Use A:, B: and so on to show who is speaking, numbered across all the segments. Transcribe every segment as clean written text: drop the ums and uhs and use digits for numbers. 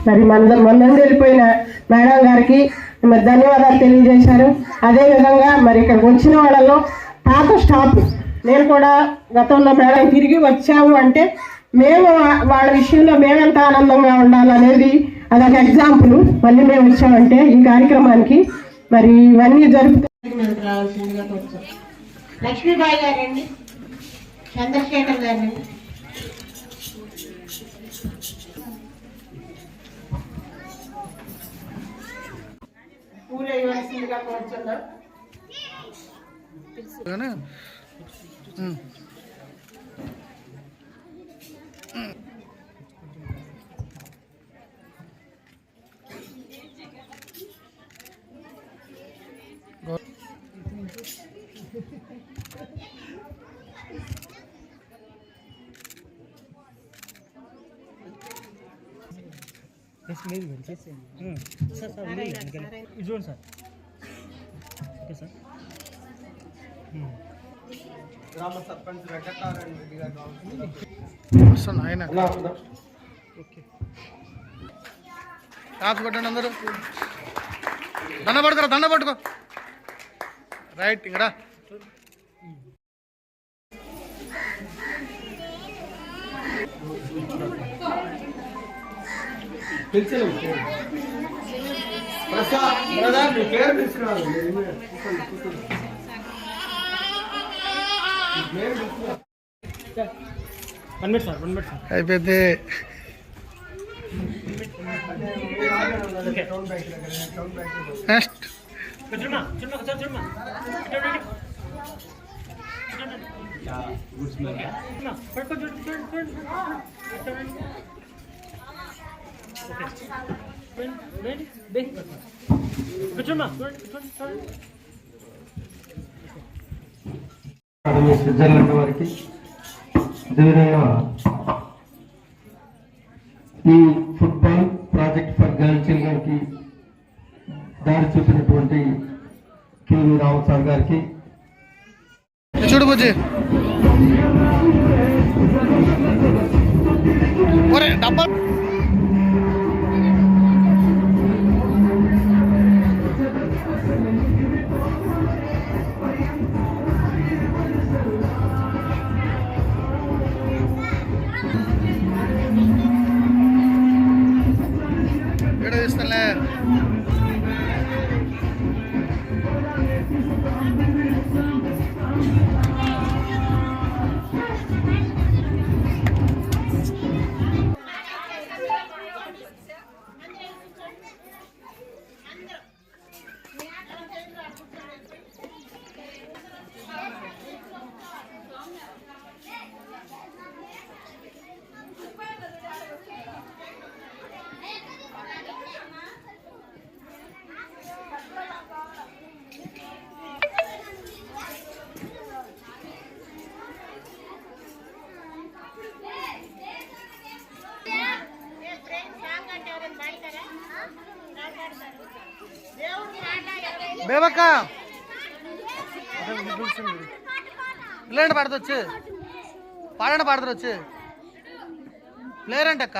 A: మరి మన వెళ్ళిపోయిన మేడం గారికి మరి ధన్యవాదాలు తెలియజేశారు. అదేవిధంగా మరి ఇక్కడికి వచ్చిన వాళ్ళలో పాత స్టాఫ్, నేను కూడా గతంలో మేడం తిరిగి వచ్చాము అంటే మేము వాళ్ళ విషయంలో మేమెంత ఆనందంగా ఉండాలనేది అదొక ఎగ్జాంపుల్. మళ్ళీ మేము వచ్చామంటే ఈ కార్యక్రమానికి మరి ఇవన్నీ జరుపుతాయి. రావాల్సిందిగా కూర్చోం. లక్ష్మీబాయి గారండి, చంద్రశేఖర్ గారండి. పూలు వేయవలసిందిగా కూర్చున్నాం.
B: చూడండి సార్. Okay sir. గ్రామ సర్పంచ్ వెంకటారాయణ రెడ్డి గారు ఆయన ఓకే కాపు కొట్టండి అందరూ. దండ పట్టుకోరా, దండ పట్టుకో. రైట్ ఇక్కడ అయిపోయింది.
C: స్విట్జర్లాండ్ వారికి అదేవిధంగా ఈ ఫుట్బాల్ ప్రాజెక్ట్ ఫర్ గర్ల్ చిల్డ్రన్కి దారి చూపినటువంటి కేవీ రావు సార్ గారికి
B: చూడు బుజ్జి డబ్బా బేబక్క పిల్లంటే పాడదొచ్చు, పాడంటే పాడదొచ్చు. ప్లేయర్ అంటే అక్క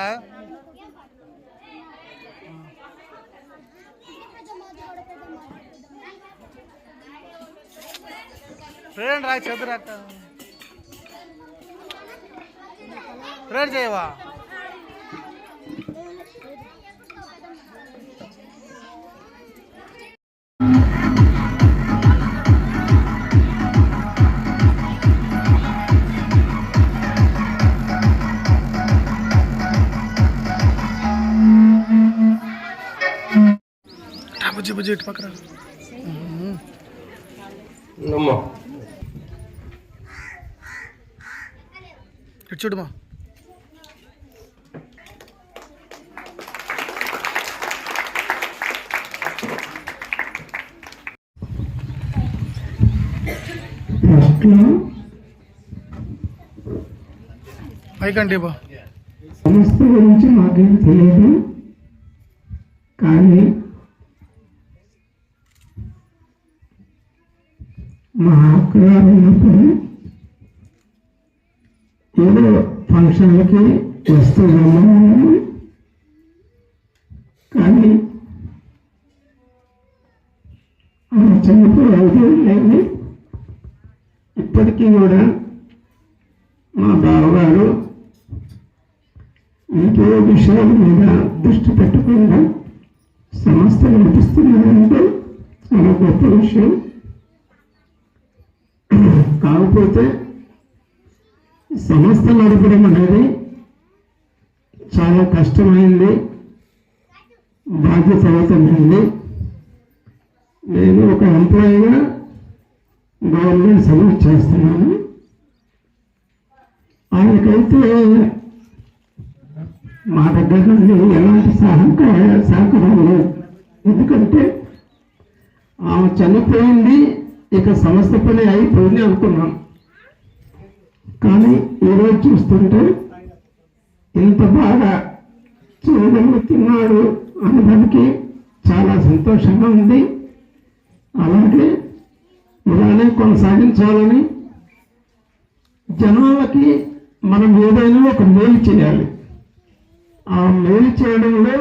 B: ప్లేయర్ అంటే రా చదువు అక్క. ప్లేయర్ చేయవా? బుజ్జి బుజ్జి ఇటు పక్కన ఇటు చూడమా. పైకండి బా
A: సంస్థ గురించి మాకేం తెలియదు, కానీ మా అక్కగారు ఉన్నప్పుడు ఏదో ఫంక్షన్లకి వస్తున్నాము.
D: కానీ చనిపోయి 5 ఏళ్ళైంది. ఇప్పటికీ కూడా మా బావగారు ఇంకే విషయాల మీద దృష్టి పెట్టకుండా సంస్థ నడిపిస్తున్నారంటే చాలా గొప్ప విషయం. కాకపోతే సంస్థ నడపడం అనేది చాలా కష్టమైంది, బాధ్యతమైంది. నేను ఒక ఎంప్లాయీగా గవర్నమెంట్ సర్వీస్ చేస్తున్నాను. ఆయనకైతే మా దగ్గర నుండి ఎలాంటి సహకారం లేదు. ఎందుకంటే ఆమె చనిపోయింది, ఇక సంస్థ పని అయిపోయింది అనుకున్నాం. కానీ ఈరోజు చూస్తుంటే ఇంత బాగా చేయగలుగుతున్నాడు అనడానికి చాలా సంతోషంగా ఉంది. అలాగే ఇలానే కొనసాగించాలని, జనాలకి మనం ఏదైనా ఒక మేలు చేయాలి. ఆ మేలు చేయడంలో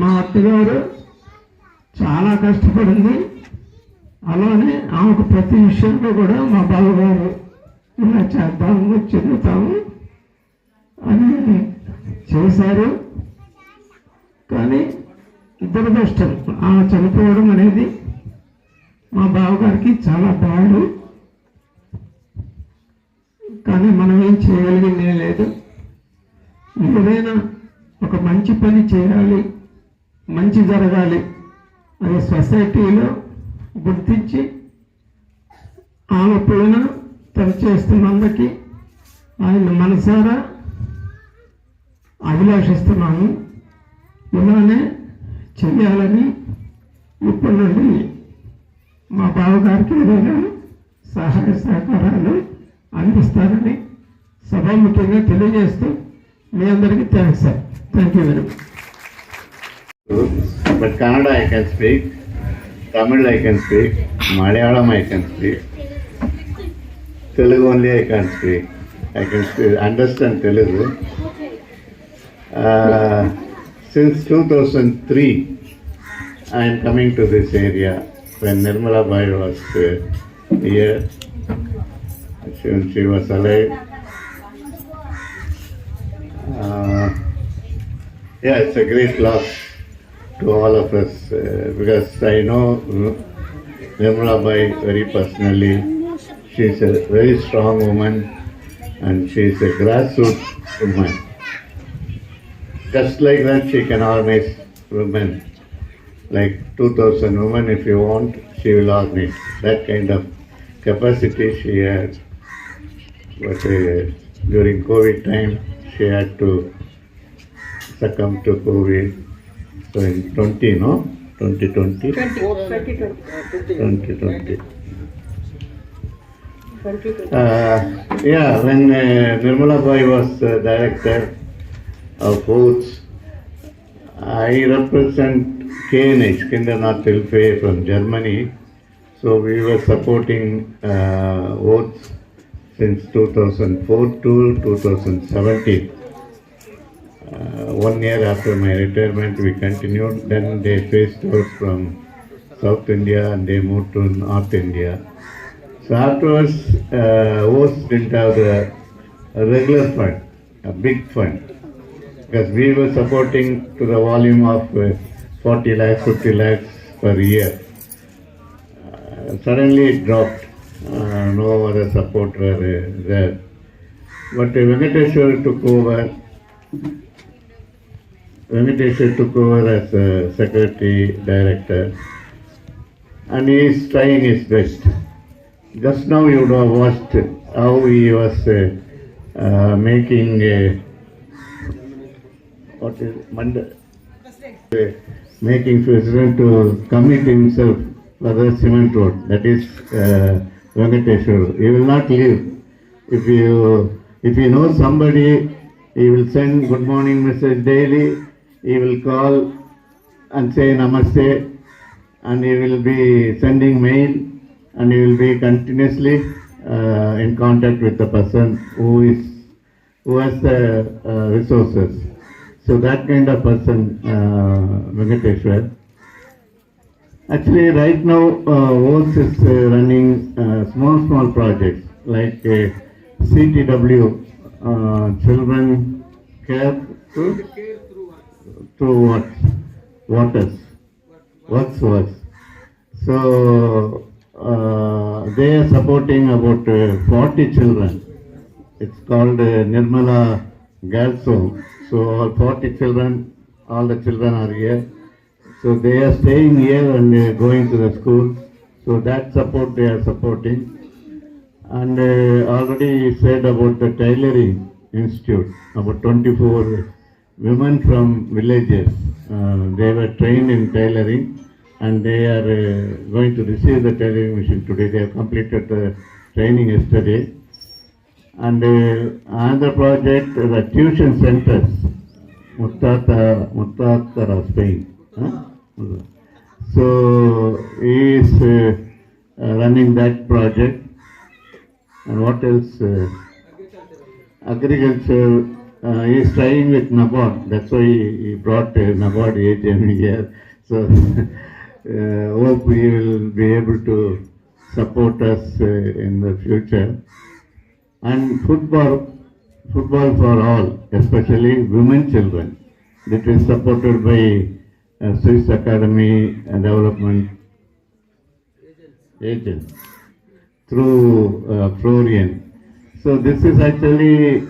D: మా అత్తగారు చాలా కష్టపడింది. అలానే ఆమెకు ప్రతి విషయంలో కూడా మా బావగారు ఇలా చేద్దాము చెందుతాము అని చేశారు. కానీ దురదృష్టం, ఆమె చనిపోవడం అనేది మా బావగారికి చాలా బాడు. కానీ మనం ఏం చేయగలిగిందే లేదు. ఏదైనా ఒక మంచి పని చేయాలి, మంచి జరగాలి అది సొసైటీలో గుర్తించి ఆమె పోయిన తను చేస్తున్నందుకు ఆయన మనసారా అభిలాషిస్తున్నాము. ఇలానే చెయ్యాలని ఇప్పటి నుండి మా బావగారికి ఏదైనా సహాయ సహకారాలు అందిస్తారని సభాముఖ్యంగా తెలియజేస్తూ మీ అందరికీ thanks sir. Thank you very much.
E: But Kannada I can speak, Tamil I can speak, Malayalam I can speak, Telugu only I can speak. I can understand Telugu. Since 2003, I am coming to this area. When Nirmala Bai was here, she was alive. Yeah, it's a great loss to all of us because I know Nirmala Bai very personally. She's a very strong woman and she's a grassroots woman. Just like that, she can organize women. Like 2,000 women, if you want, she will organize. That kind of capacity she had. But during COVID time, she had to succumb to COVID. So in 2020. Yeah, when Nirmala Bai was director of Oaths, I represent KNH, Kindernath Hilfe from Germany. So we were supporting Oaths since 2004 to 2017. 1 year after my retirement, we continued. Then they phased out from South India and they moved to North India. So afterwards, Oaths didn't have a regular fund, a big fund, because we were supporting to the volume of 40 lakhs, 50 lakhs per year. Suddenly it dropped. No other support were there. But Venkateshwar took over. Venkateshwar took over as a secretary director, and he is trying his best. Just now you would have watched how he was making making president to commit himself for the cement road. That is Venkateshwar. He will not leave. If you know somebody, he will send good morning message daily. He will call and say namaste, and he will be sending mail, and he will be continuously in contact with the person who has the resources. So that kind of person, Venkateshwar. Actually, right now, OATS is running small projects like CTW, Children Care through what? Waters. Works. So, they are supporting about 40 children. It's called Nirmala Girls Home. So, all 40 children, all the children are here. So they are staying here and they are going to the school. So that support they are supporting. And already said about the tailoring institute, about 24 women from villages. They were trained in tailoring and they are going to receive the tailoring machine today. They have completed the training yesterday. And another project, the tuition centers, Muttatara, Spain. So he is running that project. And what else? Agriculture. He is trying with NABARD. That's why he brought NABARD AGM here. So hope he will be able to support us in the future. And football for all, especially women children. That is supported by Swiss Academy and Development Agents through Florian. So this is actually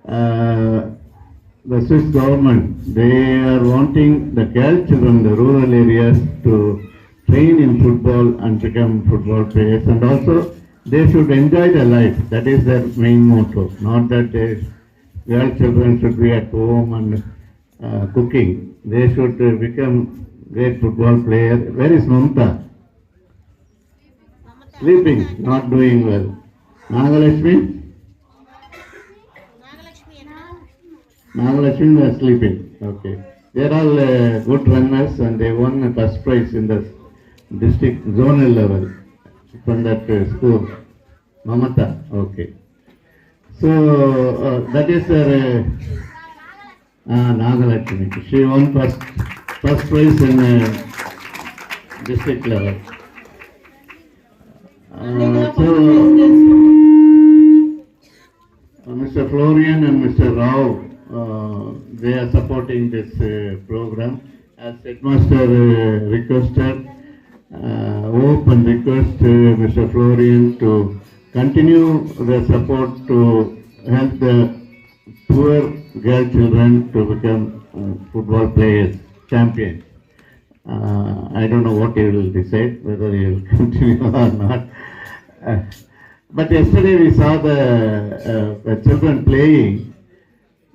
E: the Swiss government. They are wanting the girl children, the rural areas, to train in football and become football players, and also they should enjoy their life. That is their main motto. Not that girl children should be at home and cooking. They should become great football player. Where is Mamta? Sleeping, not doing well. Nagalakshmi? Nagalakshmi was sleeping. Okay. They are all good runners and they won the first prize in the district zonal level from that school. Mamata. Okay. So that is their Nagalakshmi. She won first prize in district level. Mr. Florian and Mr. Rao, they are supporting this program. As headmaster requested, hope and request Mr. Florian to continue the support to help the poor girl children to become football players, champions. I don't know what he will decide, whether he will continue or not. But yesterday we saw the children playing.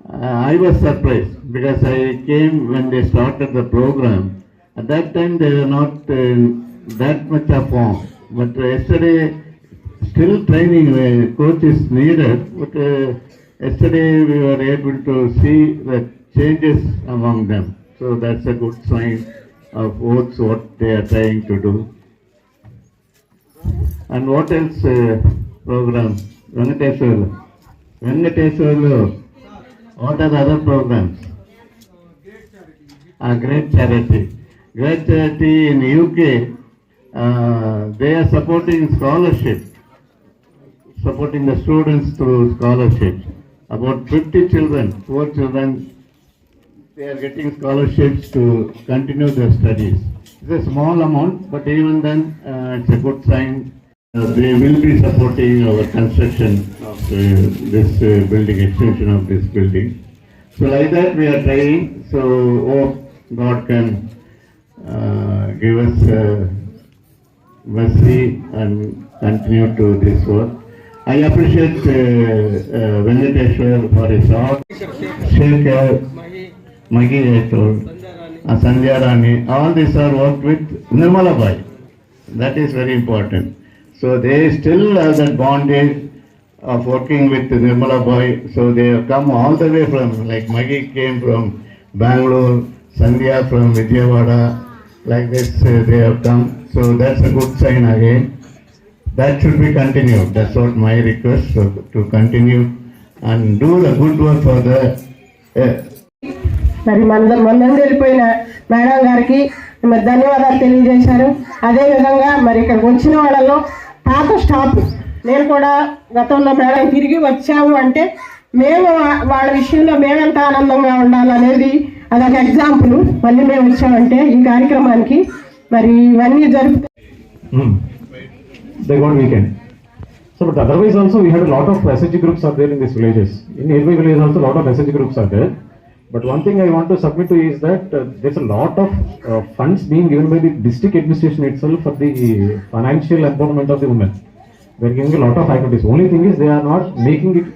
E: I was surprised because I came when they started the program. At that time they were not that much of form. But yesterday, still training, coach is needed. But yesterday we were able to see the changes among them. So that's a good sign of what they are trying to do. And what else program? Venkateshwar. What are the other programs? Great Charity. Great Charity in UK, they are supporting scholarship, supporting the students through scholarships. About 50 children, poor children, they are getting scholarships to continue their studies. It's a small amount, but even then it's a good sign. They will be supporting our construction of this building, extension of this building. So like that we are trying. So hope God can give us mercy and continue to this work. I appreciate Venkateshwar for his art. Shekhar, Maggie, Sandhya Rani, all these are worked with Nirmala Bai. That is very important. So they still have that bondage of working with Nirmala Bai. So they have come all the way from, like Maggie came from Bangalore, Sandhya from Vijayawada, like this they have come. So that's a good sign again. That should be continued. That's what my request, so to continue and do the good work for the
A: మరి మన నుండి వెళ్ళిపోయిన madam గారికి మరి ధన్యవాదాలు తెలియజేశారు. అదేవిధంగా మరి ఇక్కడికి వచ్చిన వాళ్ళలో పాత స్టాఫ్, నేను కూడా గతంలో మేడం తిరిగి వచ్చాము అంటే మేము వాళ్ళ విషయంలో మేమెంత ఆనందంగా ఉండాలనేది అదొక ఎగ్జాంపుల్. మళ్ళీ మేము వచ్చామంటే ఈ కార్యక్రమానికి మరి ఇవన్నీ జరుపుతాయి.
F: They got weekend. So, but otherwise also we had a lot of SHG groups are there in these villages. In nearby villages also a lot of SHG groups are there. But one thing I want to submit to you is that there's a lot of funds being given by the district administration itself for the financial empowerment of the women. They're giving a lot of activities. Only thing is they are not making it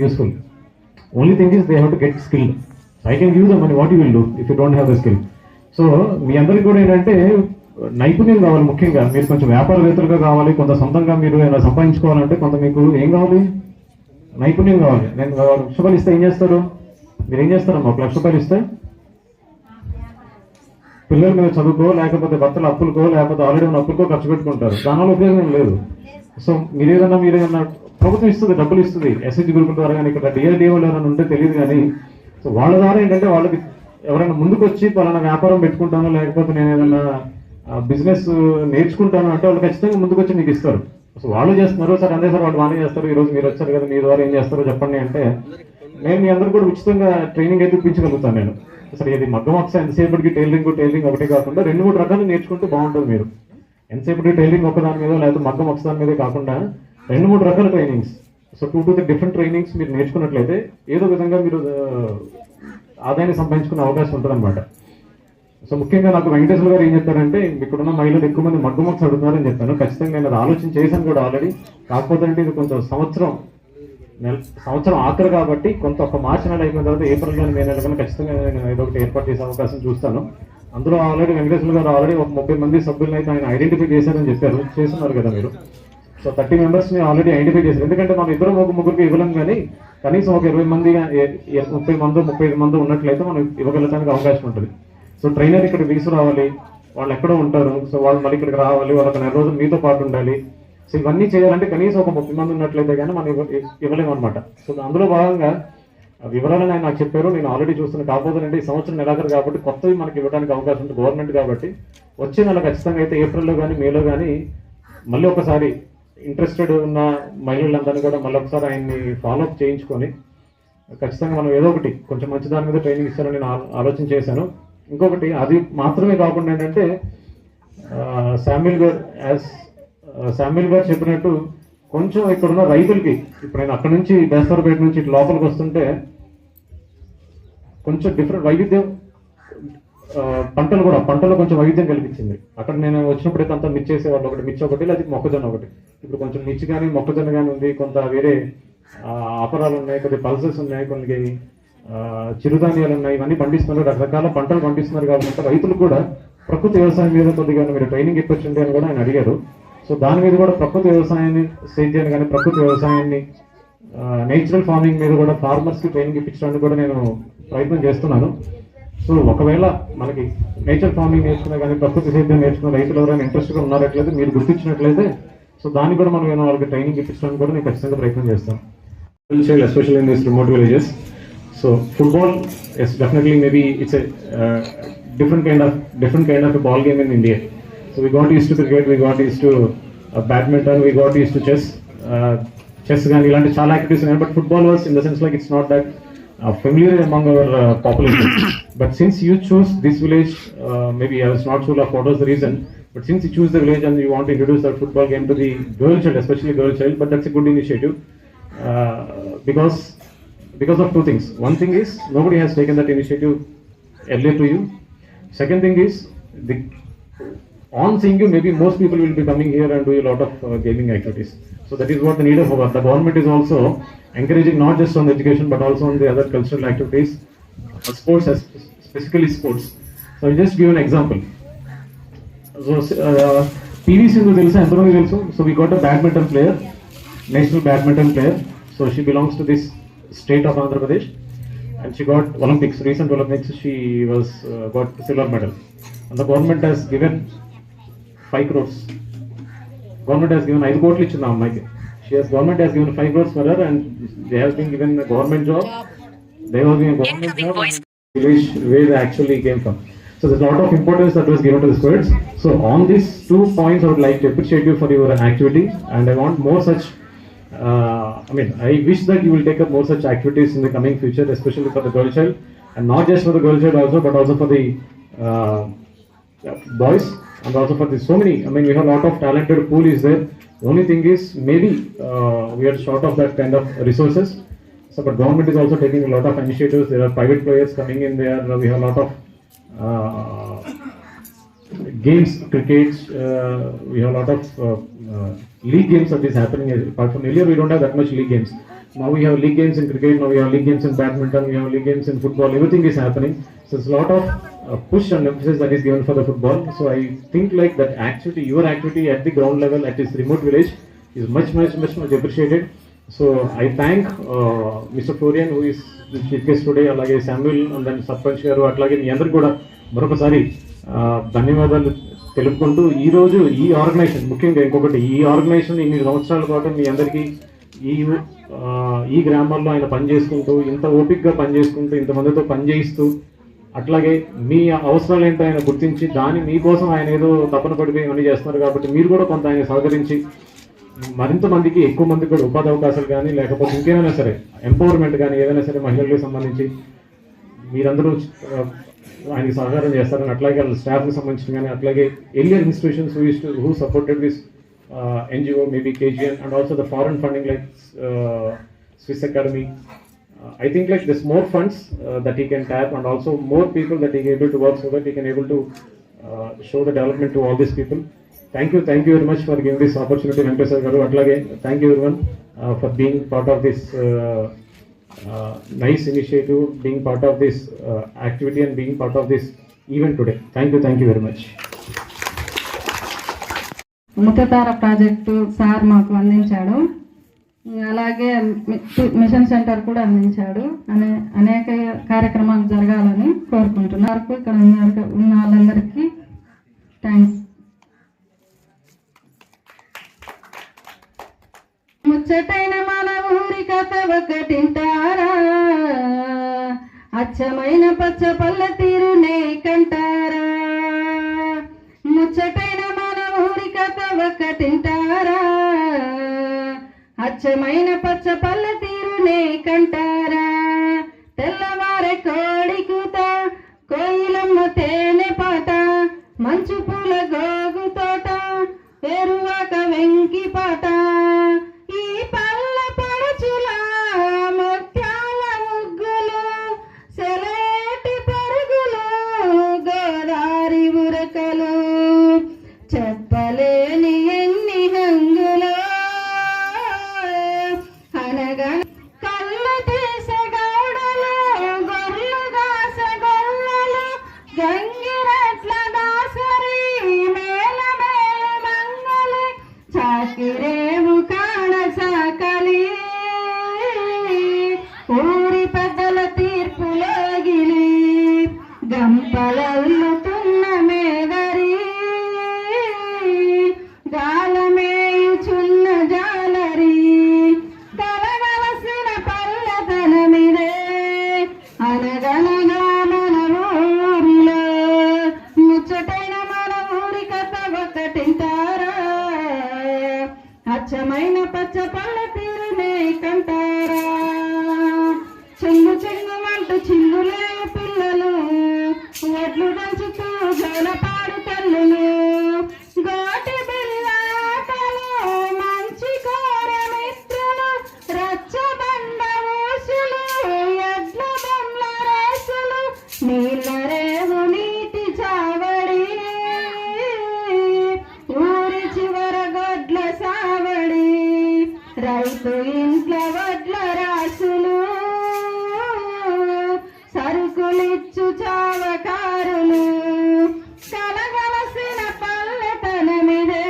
F: useful. Only thing is they have to get skilled. I can give the money, what you will do if you don't have the skill? So, మీ అందరికీ కూడా ఏంటంటే నైపుణ్యం కావాలి. ముఖ్యంగా మీరు కొంచెం వ్యాపారవేత్తలుగా కావాలి, కొంత సొంతంగా మీరు ఏమైనా సంపాదించుకోవాలంటే కొంత మీకు ఏం కావాలి, నైపుణ్యం కావాలి. నేను ₹1,00,000 ఇస్తే ఏం చేస్తారు, మీరు ఏం చేస్తారమ్మా? ₹1,00,000 ఇస్తే పిల్లల మీద చదువుకో, లేకపోతే భర్తల అప్పులకో, లేకపోతే ఆల్రెడీ ఉన్న అప్పులకో ఖర్చు పెట్టుకుంటారు. దానివల్ల ఉపయోగం లేదు. సో మీరేదన్నా ప్రభుత్వం ఇస్తుంది, డబ్బులు ఇస్తుంది ఎస్హెచ్ గ్రూప్ ద్వారా. కానీ ఇక్కడ డిఆర్డిఓ ఎవరైనా ఉంటే తెలియదు. కానీ సో వాళ్ళ ద్వారా ఏంటంటే వాళ్ళకి ఎవరైనా ముందుకు వచ్చి పలానా వ్యాపారం పెట్టుకుంటాను, లేకపోతే నేను ఏదైనా బిజినెస్ నేర్చుకుంటాను అంటే వాళ్ళు ఖచ్చితంగా ముందుకు వచ్చి మీకు ఇస్తారు. సో వాళ్ళు చేస్తున్నారు, సార్ అంతే సార్ వాళ్ళు బాగానే చేస్తారు, ఈ రోజు మీరు వచ్చారు కదా మీ ద్వారా ఏం చేస్తారో చెప్పండి అంటే నేను మీ అందరూ కూడా ఉచితంగా ట్రైనింగ్ అయితే ఇప్పించగలుగుతాను. నేను అసలు ఇది మగ్గం వస్తే ఎంతసేపటికి టైలరింగ్ ఒకటే కాకుండా 2-3 రకాలు నేర్చుకుంటే బాగుంటుంది. మీరు ఎంతసేపటికి టైలరింగ్ ఒకదాని మీద లేకపోతే మగ్గం ఒకదాని మీదే కాకుండా 2-3 రకాల trainings, so 2 to 3 different trainings మీరు నేర్చుకున్నట్లయితే ఏదో విధంగా మీరు ఆదాయాన్ని సంపాదించుకునే అవకాశం ఉంటుంది అనమాట. సో ముఖ్యంగా నాకు వెంకటేశ్వర గారు ఏం చెప్పారంటే ఇక్కడున్న మహిళలు ఎక్కువ మంది మగ్గం వర్క్స్ అడుగుతున్నారని చెప్పాను. ఖచ్చితంగా నేను అది ఆలోచన చేశాను కూడా ఆల్రెడీ. కాకపోతే అంటే ఇది కొంచెం సంవత్సరం ఆఖరు కాబట్టి కొంత ఒక మార్చి నెల అయిపోయిన తర్వాత ఏప్రిల్ కానీ మే నెల కానీ ఖచ్చితంగా నేను ఏదో ఒకటి ఏర్పాటు చేసే అవకాశం చూస్తాను. అందులో ఆల్రెడీ వెంకటేశ్వర గారు ఆల్రెడీ ఒక 30 మంది సభ్యులను అయితే ఆయన ఐడెంటిఫై చేశారని చెప్పారు. చేస్తున్నారు కదా మీరు. సో 30 మెంబర్స్ని ఆల్రెడీ ఐడెంటిఫై చేశారు. ఎందుకంటే మనం ఇద్దరు ముగ్గురికి ఇవ్వలేం, కానీ కనీసం ఒక 20 మంది 30 మంది 35 మంది ఉన్నట్లయితే మనం ఇవ్వగలటానికి అవకాశం ఉంటుంది. సో ట్రైనర్ ఇక్కడ తీసుకురావాలి, వాళ్ళు ఎక్కడో ఉంటారు. సో వాళ్ళు మళ్ళీ ఇక్కడికి రావాలి, వాళ్ళకి 4 రోజులు మీతో పాటు ఉండాలి. సో ఇవన్నీ చేయాలంటే కనీసం ఒక 30 మంది ఉన్నట్లయితే కానీ మనం ఇవ్వలేము అనమాట. సో అందులో భాగంగా వివరాలను ఆయన నాకు చెప్పారు. నేను ఆల్రెడీ చూస్తున్నాను. కాకపోతే అంటే ఈ సంవత్సరం నెలాఖరు కాబట్టి కొత్తవి మనకి ఇవ్వడానికి అవకాశం ఉంది గవర్నమెంట్ కాబట్టి. వచ్చే నెల ఖచ్చితంగా అయితే ఏప్రిల్లో కానీ మేలో కానీ మళ్ళీ ఒకసారి ఇంట్రెస్టెడ్ ఉన్న మహిళలందరినీ కూడా మళ్ళీ ఒకసారి ఆయన్ని ఫాలోఅప్ చేయించుకొని ఖచ్చితంగా మనం ఏదో ఒకటి కొంచెం మంచి దాని మీద ట్రైనింగ్ ఇస్తానని నేను ఆలోచన చేశాను. ఇంకొకటి అది మాత్రమే కాకుండా ఏంటంటే శామ్యుల్ గారు చెప్పినట్టు కొంచెం ఇక్కడున్న రైతులకి ఇప్పుడు నేను అక్కడ నుంచి బేస్తవారపేట నుంచి ఇటు లోపలికి వస్తుంటే కొంచెం డిఫరెంట్ వైవిధ్యం, పంటలు కొంచెం వైవిధ్యం కల్పించింది. అక్కడ నేను వచ్చినప్పుడైతే అంతా మిర్చి వేసేవాళ్ళు, మిర్చి ఒకటి లేదా మొక్కజొన్న ఒకటి. ఇప్పుడు కొంచెం మిర్చి కానీ మొక్కజొన్న కానీ ఉంది, కొంత వేరే ఆపరాలు ఉన్నాయి, కొన్ని పల్సెస్ ఉన్నాయి, కొన్ని చిరుధాన్యాలు ఉన్నాయి. ఇవన్నీ పండిస్తున్నారు, రకరకాల పంటలు పండిస్తున్నారు. కాబట్టి రైతులు కూడా ప్రకృతి వ్యవసాయం మీద కొద్దిగా మీరు ట్రైనింగ్ ఇప్పించండి అని కూడా ఆయన అడిగారు. సో దాని మీద కూడా ప్రకృతి వ్యవసాయాన్ని సేద్యాన్ని కానీ ప్రకృతి వ్యవసాయాన్ని నేచురల్ ఫార్మింగ్ మీద కూడా ఫార్మర్స్కి ట్రైనింగ్ ఇప్పించడానికి కూడా నేను ప్రయత్నం చేస్తున్నాను. సో ఒకవేళ మనకి నేచర్ ఫార్మింగ్ నేర్చుకున్నా కానీ ప్రకృతి సేద్యం నేర్చుకున్న రైతులు ఎవరైనా ఇంట్రెస్ట్గా ఉన్నారట్లయితే మీరు గుర్తించినట్లయితే సో దాన్ని కూడా మనం వాళ్ళకి ట్రైనింగ్ ఇప్పించడానికి కూడా నేను ఖచ్చితంగా ప్రయత్నం చేస్తాను. Especially in this remote villages. So football is definitely maybe it's a different kind of a ball game in India. So we got used to cricket, we got used to badminton, we got used to chess gani ilanti chaala activities unnai, but football was in the sense like it's not that familiar among our population. But since you choose this village, maybe I was not sure of what was the reason, but since you choose the village and you want to introduce that football game to the girl child, especially girl child, but that's a good initiative because of 2 things. One thing is nobody has taken that initiative earlier to you. Second thing is on seeing you, maybe most people will be coming here and do a lot of gaming activities. So that is what the need of the government is also encouraging, not just on education but also on the other cultural activities, sports, specifically sports. So I'll just give an example. So PV Sindhu telusa, entharo telusu. So we got a badminton player, national badminton player. So she belongs to this state of Andhra Pradesh and she got recent Olympics she was got silver medal, and the government has given 5 crores. Government has given 5 crores ichina ammaiki. Government has given 5 crores for her and they have been given a government job. They have been a government job. village where they actually came from. So there's a lot of importance that was given to the sports. So on these 2 points, I would like to appreciate you for your activity, and I want more such. I wish that you will take up more such activities in the coming future, especially for the girl child, and not just for the girl child also, but also for the boys, and also for the so many. We have a lot of talented pool is there. The only thing is maybe we are short of that kind of resources. So, but government is also taking a lot of initiatives. There are private players coming in there. We have a lot of games, cricket. We have a lot of league games that is happening. Apart from earlier, we don't have that much league games. Now we have league games in cricket. Now we have league games in badminton. We have league games in football. Everything is happening. So it's a lot of push and emphasis that is given for the football. So I think like that activity, your activity at the ground level at this remote village is much appreciated. So I thank Mr. Florian, who is the chief guest today, alage Samuel, and then Sarpanch garu, atlage మీ అందరికీ కూడా మరొకసారి ధన్యవాదాలు తెలుపుకుంటూ ఈ రోజు ఈ organisation, ముఖ్యంగా ఇంకొకటి, ఈ ఆర్గనైజేషన్ ఇన్ని సంవత్సరాల పాటు మీ అందరికీ ఈ గ్రామాల్లో ఆయన పనిచేసుకుంటూ, ఇంత ఓపికగా పనిచేసుకుంటూ, ఇంతమందితో పనిచేయిస్తూ, అట్లాగే మీ అవసరాలు ఏంటో ఆయన గుర్తించి దాని మీకోసం ఆయన ఏదో తపన పడిపోయి ఇవన్నీ చేస్తున్నారు. కాబట్టి మీరు కూడా కొంత ఆయన సహకరించి మరింత మందికి, ఎక్కువ మందికి కూడా ఉపాధి అవకాశాలు కానీ, లేకపోతే ఇంకేమైనా సరే ఎంపవర్మెంట్ కానీ ఏదైనా సరే మహిళలకు సంబంధించి మీరందరూ ఆయనకి సహకారం చేస్తారని, అట్లాగే వాళ్ళ స్టాఫ్కి సంబంధించి కానీ, అట్లాగే earlier institutions who supported this NGO, maybe KGN, and also the foreign funding like Swiss Academy. I think like there's more funds that he can tap, and also more people that he can able to work so that he can able to show the development to all these people. Thank you very much for giving this opportunity, Venkateswar garu. Atlage thank you everyone for being part of this nice initiative, being part of this activity, and being part of this event today. Thank you very much.
G: ముఖతార project sir మాకు అందించాడు. అలాగే machine centre కూడా అందించాడు. అనేక కార్యక్రమాలు జరగాలని కోరుకుంటున్నారు. ఇక్కడ ఉన్న వాళ్ళందరికీ థ్యాంక్స్. ముచ్చటైన మన ఊరి కథ ఒకటింటారా, అచ్చమైన పచ్చ పల్లె తీరునే కంటారా. ముచ్చటైన మన ఊరి కథ ఒకటింటారా, అచ్చమైన పచ్చ పల్లె తీరునే కంటారా. తెల్లవారే కోడి కూత, కోయిలమ్మ తేనె పాట, మంచు పూల గోగు తోట, ఎరువాక వెంకి పాట. ఈ పల్లె పడుచుల ముత్యాల ముగ్గులు, సెలయేటి పరుగులు, గోదారి ఉరకలు, చెప్పలేని ఎన్ని హంగులో అనగా కళ్ళు తీసే గౌడలు, గొర్రెలు దాసే గొల్లలు, గంగిరెట్ల దాసరి, మేల మేలు మంగలి, చాకిరేవు కాణ సాకలి. ఊరి పెద్దల తీర్పులోగిలి, గంపలల్లుతున్న మేదరి, గాలమేయుచున్న జాలరి, కలగలసిన పల్లెతనమిదే అనగనగా మన ఊరిలో. ముచ్చటైన మన ఊరి కథ ఒకటింటారా, అచ్చమైన పచ్చ పల్లె తీరునే కంటారా. చెంగుమంటూ చిల్లులే పిల్లలు, ఒడ్లు దంచుతూ జోలపాడు తల్లులు, గోటి బిల్లాటలు, మంచి కోర మిత్రులు, రచ్చబండ ఊసులు, ఎడ్ల బొమ్మల రేసులు, నీళ్ళ రేవు నీటి చావడి, ఊరి చివర గొడ్ల సావడి, రైతు ఇంట్ల వడ్ల రాసులు, సరుకులిచ్చు చావకారులు, కలగలసిన పల్లెతనమిదే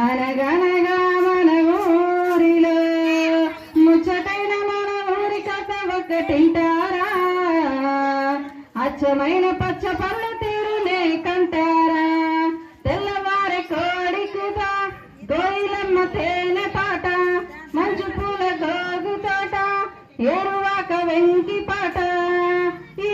G: అనగనగా మన ఊరిలో. ముచ్చటైన మన ఊరి కథ ఒకటింటారా, అచ్చమైన పచ్చ పల్లె తీరునే కంటారా. తెల్లవారే కోడి కూత, కోయిలమ్మ తేనె పాట, మంచు పూల గోగు తోట, ఎరువాక వెంకి పాట. ఈ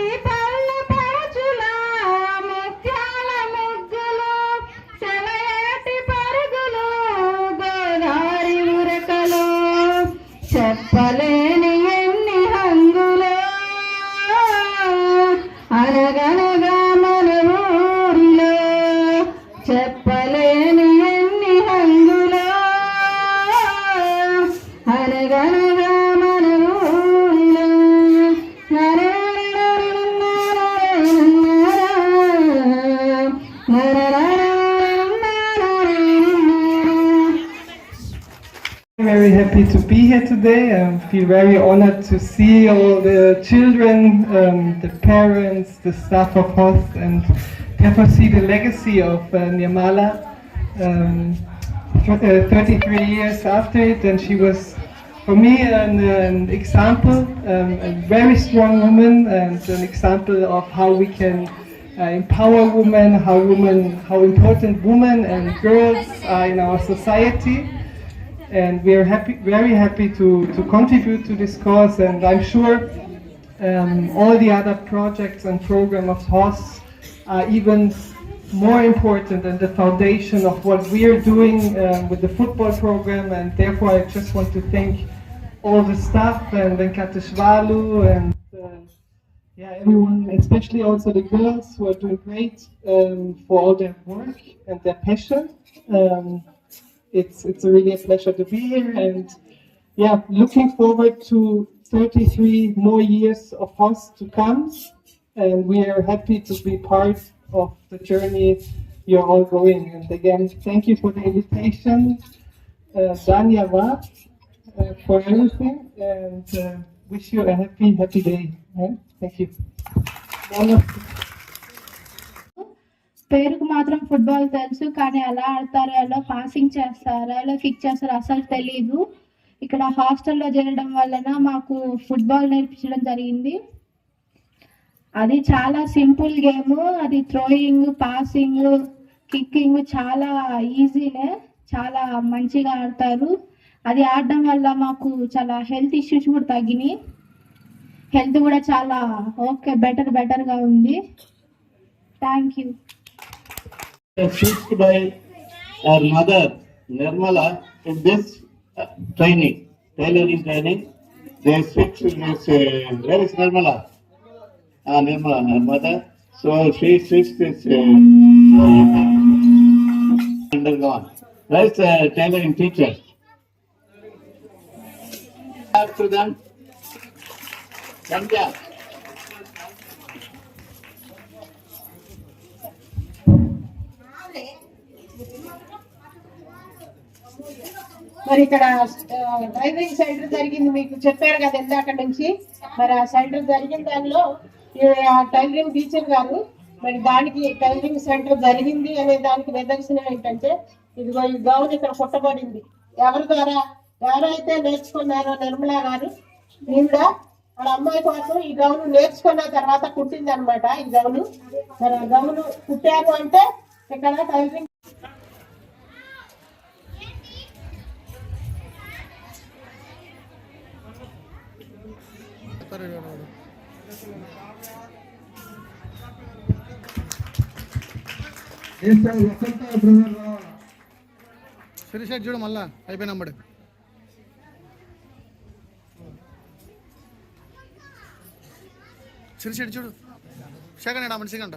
G: అనగనగా మన ఊరిలో చెప్పలేని ఎన్ని హంగులో అనగనగా మన ఊరిలో
D: Very happy to be here today. I feel very honored to see all the children, the parents, the staff of HOST, and therefore see the legacy of Nirmala 33 years after it. And she was, for me, an example, a very strong woman, and an example of how we can empower women, how important women and girls are in our society. And we are very happy to contribute to this cause, and I'm sure all the other projects and programs of HOST are even more important than the foundation of what we are doing with the football program. And therefore I just want to thank all the staff and Venkateshwalu and everyone, especially also the girls who are doing great for all their work and their passion. It's really a pleasure to be here, and looking forward to 33 more years of HOST to come, and we are happy to be part of the journey you're all going. And again, thank you for the invitation, Danyava, for everything, and wish you a happy day. Thank you.
H: పేరుకు మాత్రం football తెలుసు, కానీ ఎలా ఆడతారో, ఎలా passing చేస్తారో, ఎలా kick చేస్తారో అసలు తెలీదు. ఇక్కడ హాస్టల్లో చేరడం వలన మాకు ఫుట్బాల్ నేర్పించడం జరిగింది. అది చాలా సింపుల్ గేమ్. అది థ్రోయింగ్, పాసింగ్, కిక్కింగ్ చాలా ఈజీనే, చాలా మంచిగా ఆడతారు. అది ఆడడం వల్ల మాకు చాలా హెల్త్ ఇష్యూస్ కూడా తగ్గినాయి. హెల్త్ కూడా చాలా బెటర్గా ఉంది. Thank you.
E: Assisted by our mother Nirmala in this tailoring training. They switched this. Where is Nirmala? Nirmala, her mother. So she switched this. Undergone. Where is tailoring teacher? To them. Sandhya.
A: మరి ఇక్కడ driving centre జరిగింది, మీకు చెప్పారు కదా ఇందాక నుంచి. మరి ఆ సెంటర్ జరిగిన దానిలో ఆ టైలరింగ్ టీచర్ గారు మరి దానికి టైలరింగ్ సెంటర్ జరిగింది అనే దానికి నిదర్శనం ఏంటంటే ఇదిగో ఈ గౌన్ ఇక్కడ కుట్టబడింది. ఎవరి ద్వారా ఎవరైతే నేర్చుకున్నారో నిర్మలా గారు నిండా వాళ్ళ అమ్మాయి కోసం ఈ గౌను నేర్చుకున్న తర్వాత కుట్టింది అనమాట. ఈ గౌను మరి ఆ గౌను కుట్టారు అంటే ఇక్కడ టైలరింగ్
B: సిరిషెట్ చూడు మళ్ళా అయిపోయినమ్మడే. సిరిషెట్ చూడు సెకండ్ మనిషి గంట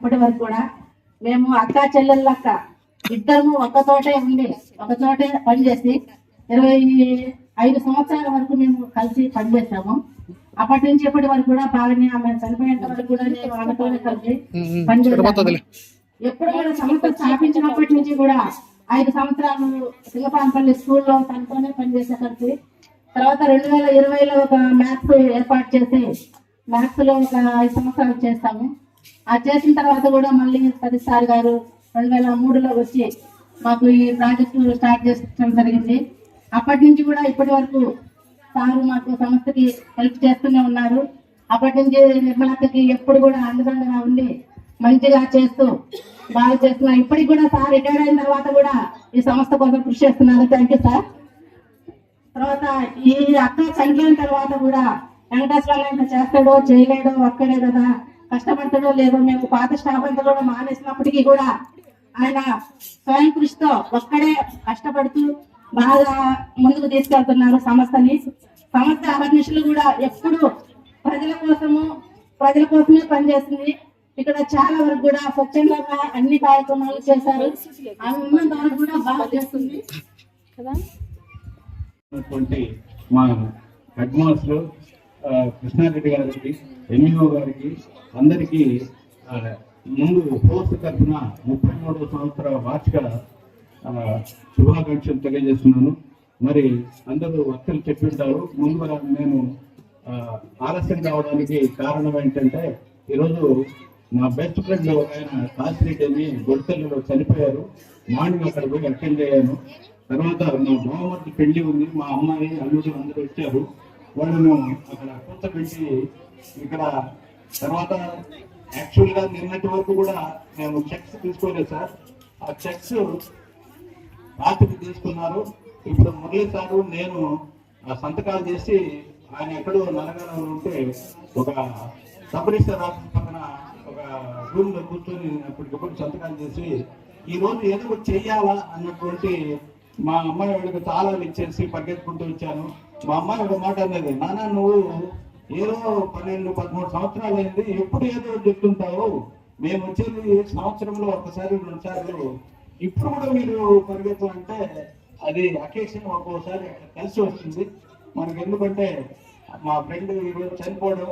G: ఇప్పటి వరకు కూడా మేము అక్క చెల్లెళ్ళక్క ఇద్దరము ఒక చోటే ఉండి ఒక చోటే పనిచేసి 25 సంవత్సరాల వరకు మేము కలిసి పనిచేస్తాము. అప్పటి నుంచి ఇప్పటి వరకు కూడా బాగానే ఆమె చనిపోయేంత వరకు కూడా నేను ఆమెతోనే కలిసి పనిచేస్తాను. ఎప్పుడు కూడా సంస్థ స్థాపించినప్పటి నుంచి కూడా 5 సంవత్సరాలు సింగపాన్పల్లి స్కూల్లో తనతోనే పనిచేసే కలిసి. తర్వాత 2020లో ఒక మ్యాథ్స్ ఏర్పాటు చేసి మ్యాథ్స్ లో ఒక 5 సంవత్సరాలు చేస్తాము. అది చేసిన తర్వాత కూడా మళ్ళీ సతీష్ సార్ గారు 2003లో వచ్చి మాకు ఈ ప్రాజెక్టు స్టార్ట్ చేయడం జరిగింది. అప్పటి నుంచి కూడా ఇప్పటి వరకు సారు మాకు సంస్థకి హెల్ప్ చేస్తూనే ఉన్నారు. అప్పటి నుంచి నిర్మలక్కకి ఎప్పుడు కూడా అండదండగా ఉండి మంచిగా చేస్తూ బాగా చేస్తున్నారు. ఇప్పటికి కూడా సార్ రిటైర్ అయిన తర్వాత కూడా ఈ సంస్థ కోసం కృషి చేస్తున్నారు. Thank you sir. తర్వాత ఈ అక్క చనిపోయిన తర్వాత కూడా వెంకటేశ్వర ఇంకా చేస్తాడో చేయలేడో ఒక్కడే కదా, కష్టపడతాడో లేదో, మేము పాత స్టాఫ్ అంతా కూడా మానేసినప్పటికీ కూడా ఆయన స్వయం కృషితో ఒక్కడే కష్టపడుతూ బాగా ముందుకు తీసుకెళ్తున్నారు సంస్థని. సంస్థ అహర్నిశలు కూడా ఎప్పుడు ప్రజల కోసమే పనిచేస్తుంది. ఇక్కడ చాలా వరకు కూడా స్వచ్ఛందంగా అన్ని కార్యక్రమాలు చేశారు. ఆమె ఉన్నంత వరకు కూడా బాగా చేస్తుంది కదా.
I: మా హెడ్ మాస్టర్ కృష్ణారెడ్డి గారికి, ఎంఈఓ గారికి అందరికీ ముందు ఫోర్స్ తరఫున 33వ సంవత్సర వార్షిక శుభాకాంక్షలు తెలియజేస్తున్నాను. మరి అందరూ వక్తలు చెప్పింటారు. ముందుగా నేను ఆలస్యం కావడానికి కారణం ఏంటంటే ఈరోజు నా బెస్ట్ ఫ్రెండ్ ఒక ఆయన కాసిరెడ్డి అని గొడతల్లో చనిపోయారు. మార్నింగ్ అక్కడ పోయి అటెండ్ అయ్యాను. తర్వాత నా బావమర్ది పెళ్లి ఉంది, మా అమ్మాయి అల్లుడు అందరూ వచ్చారు. వాళ్ళను అక్కడ కూర్చోబెట్టి ఇక్కడ తర్వాత యాక్చువల్గా నిన్నటి వరకు కూడా మేము చెక్స్ తీసుకోలేదు సార్. ఆ చెక్స్ రాత్రికి తీసుకున్నారు. ఇప్పుడు మురళీ సారు నేను సంతకాలు చేసి ఆయన ఎక్కడో నల్లగాలో ఉంటే ఒక సబ్ రిజిస్టర్ ఆఫీస్ పక్కన ఒక రూమ్ లో కూర్చొని అప్పటికప్పుడు సంతకాలు చేసి ఈ రోజు ఏదో ఒకటి చెయ్యాలా అన్నటువంటి మా అమ్మాయి వాళ్ళకి తాళాలు ఇచ్చేసి పరిగెత్తుకుంటూ వచ్చాను. మా అమ్మాయి ఒక మాట అనేది, నాన్న నువ్వు ఏదో 12-13 సంవత్సరాలు అయింది, ఎప్పుడు ఏదో చెప్తుంటావు, మేము వచ్చేది సంవత్సరంలో ఒకసారి 2 సార్లు, ఇప్పుడు కూడా మీరు పరిగెత్తు అంటే అది అకేషన్ ఒక్కోసారి కలిసి వస్తుంది మనకి. ఎందుకంటే మా ఫ్రెండ్ ఈరోజు చనిపోవడం,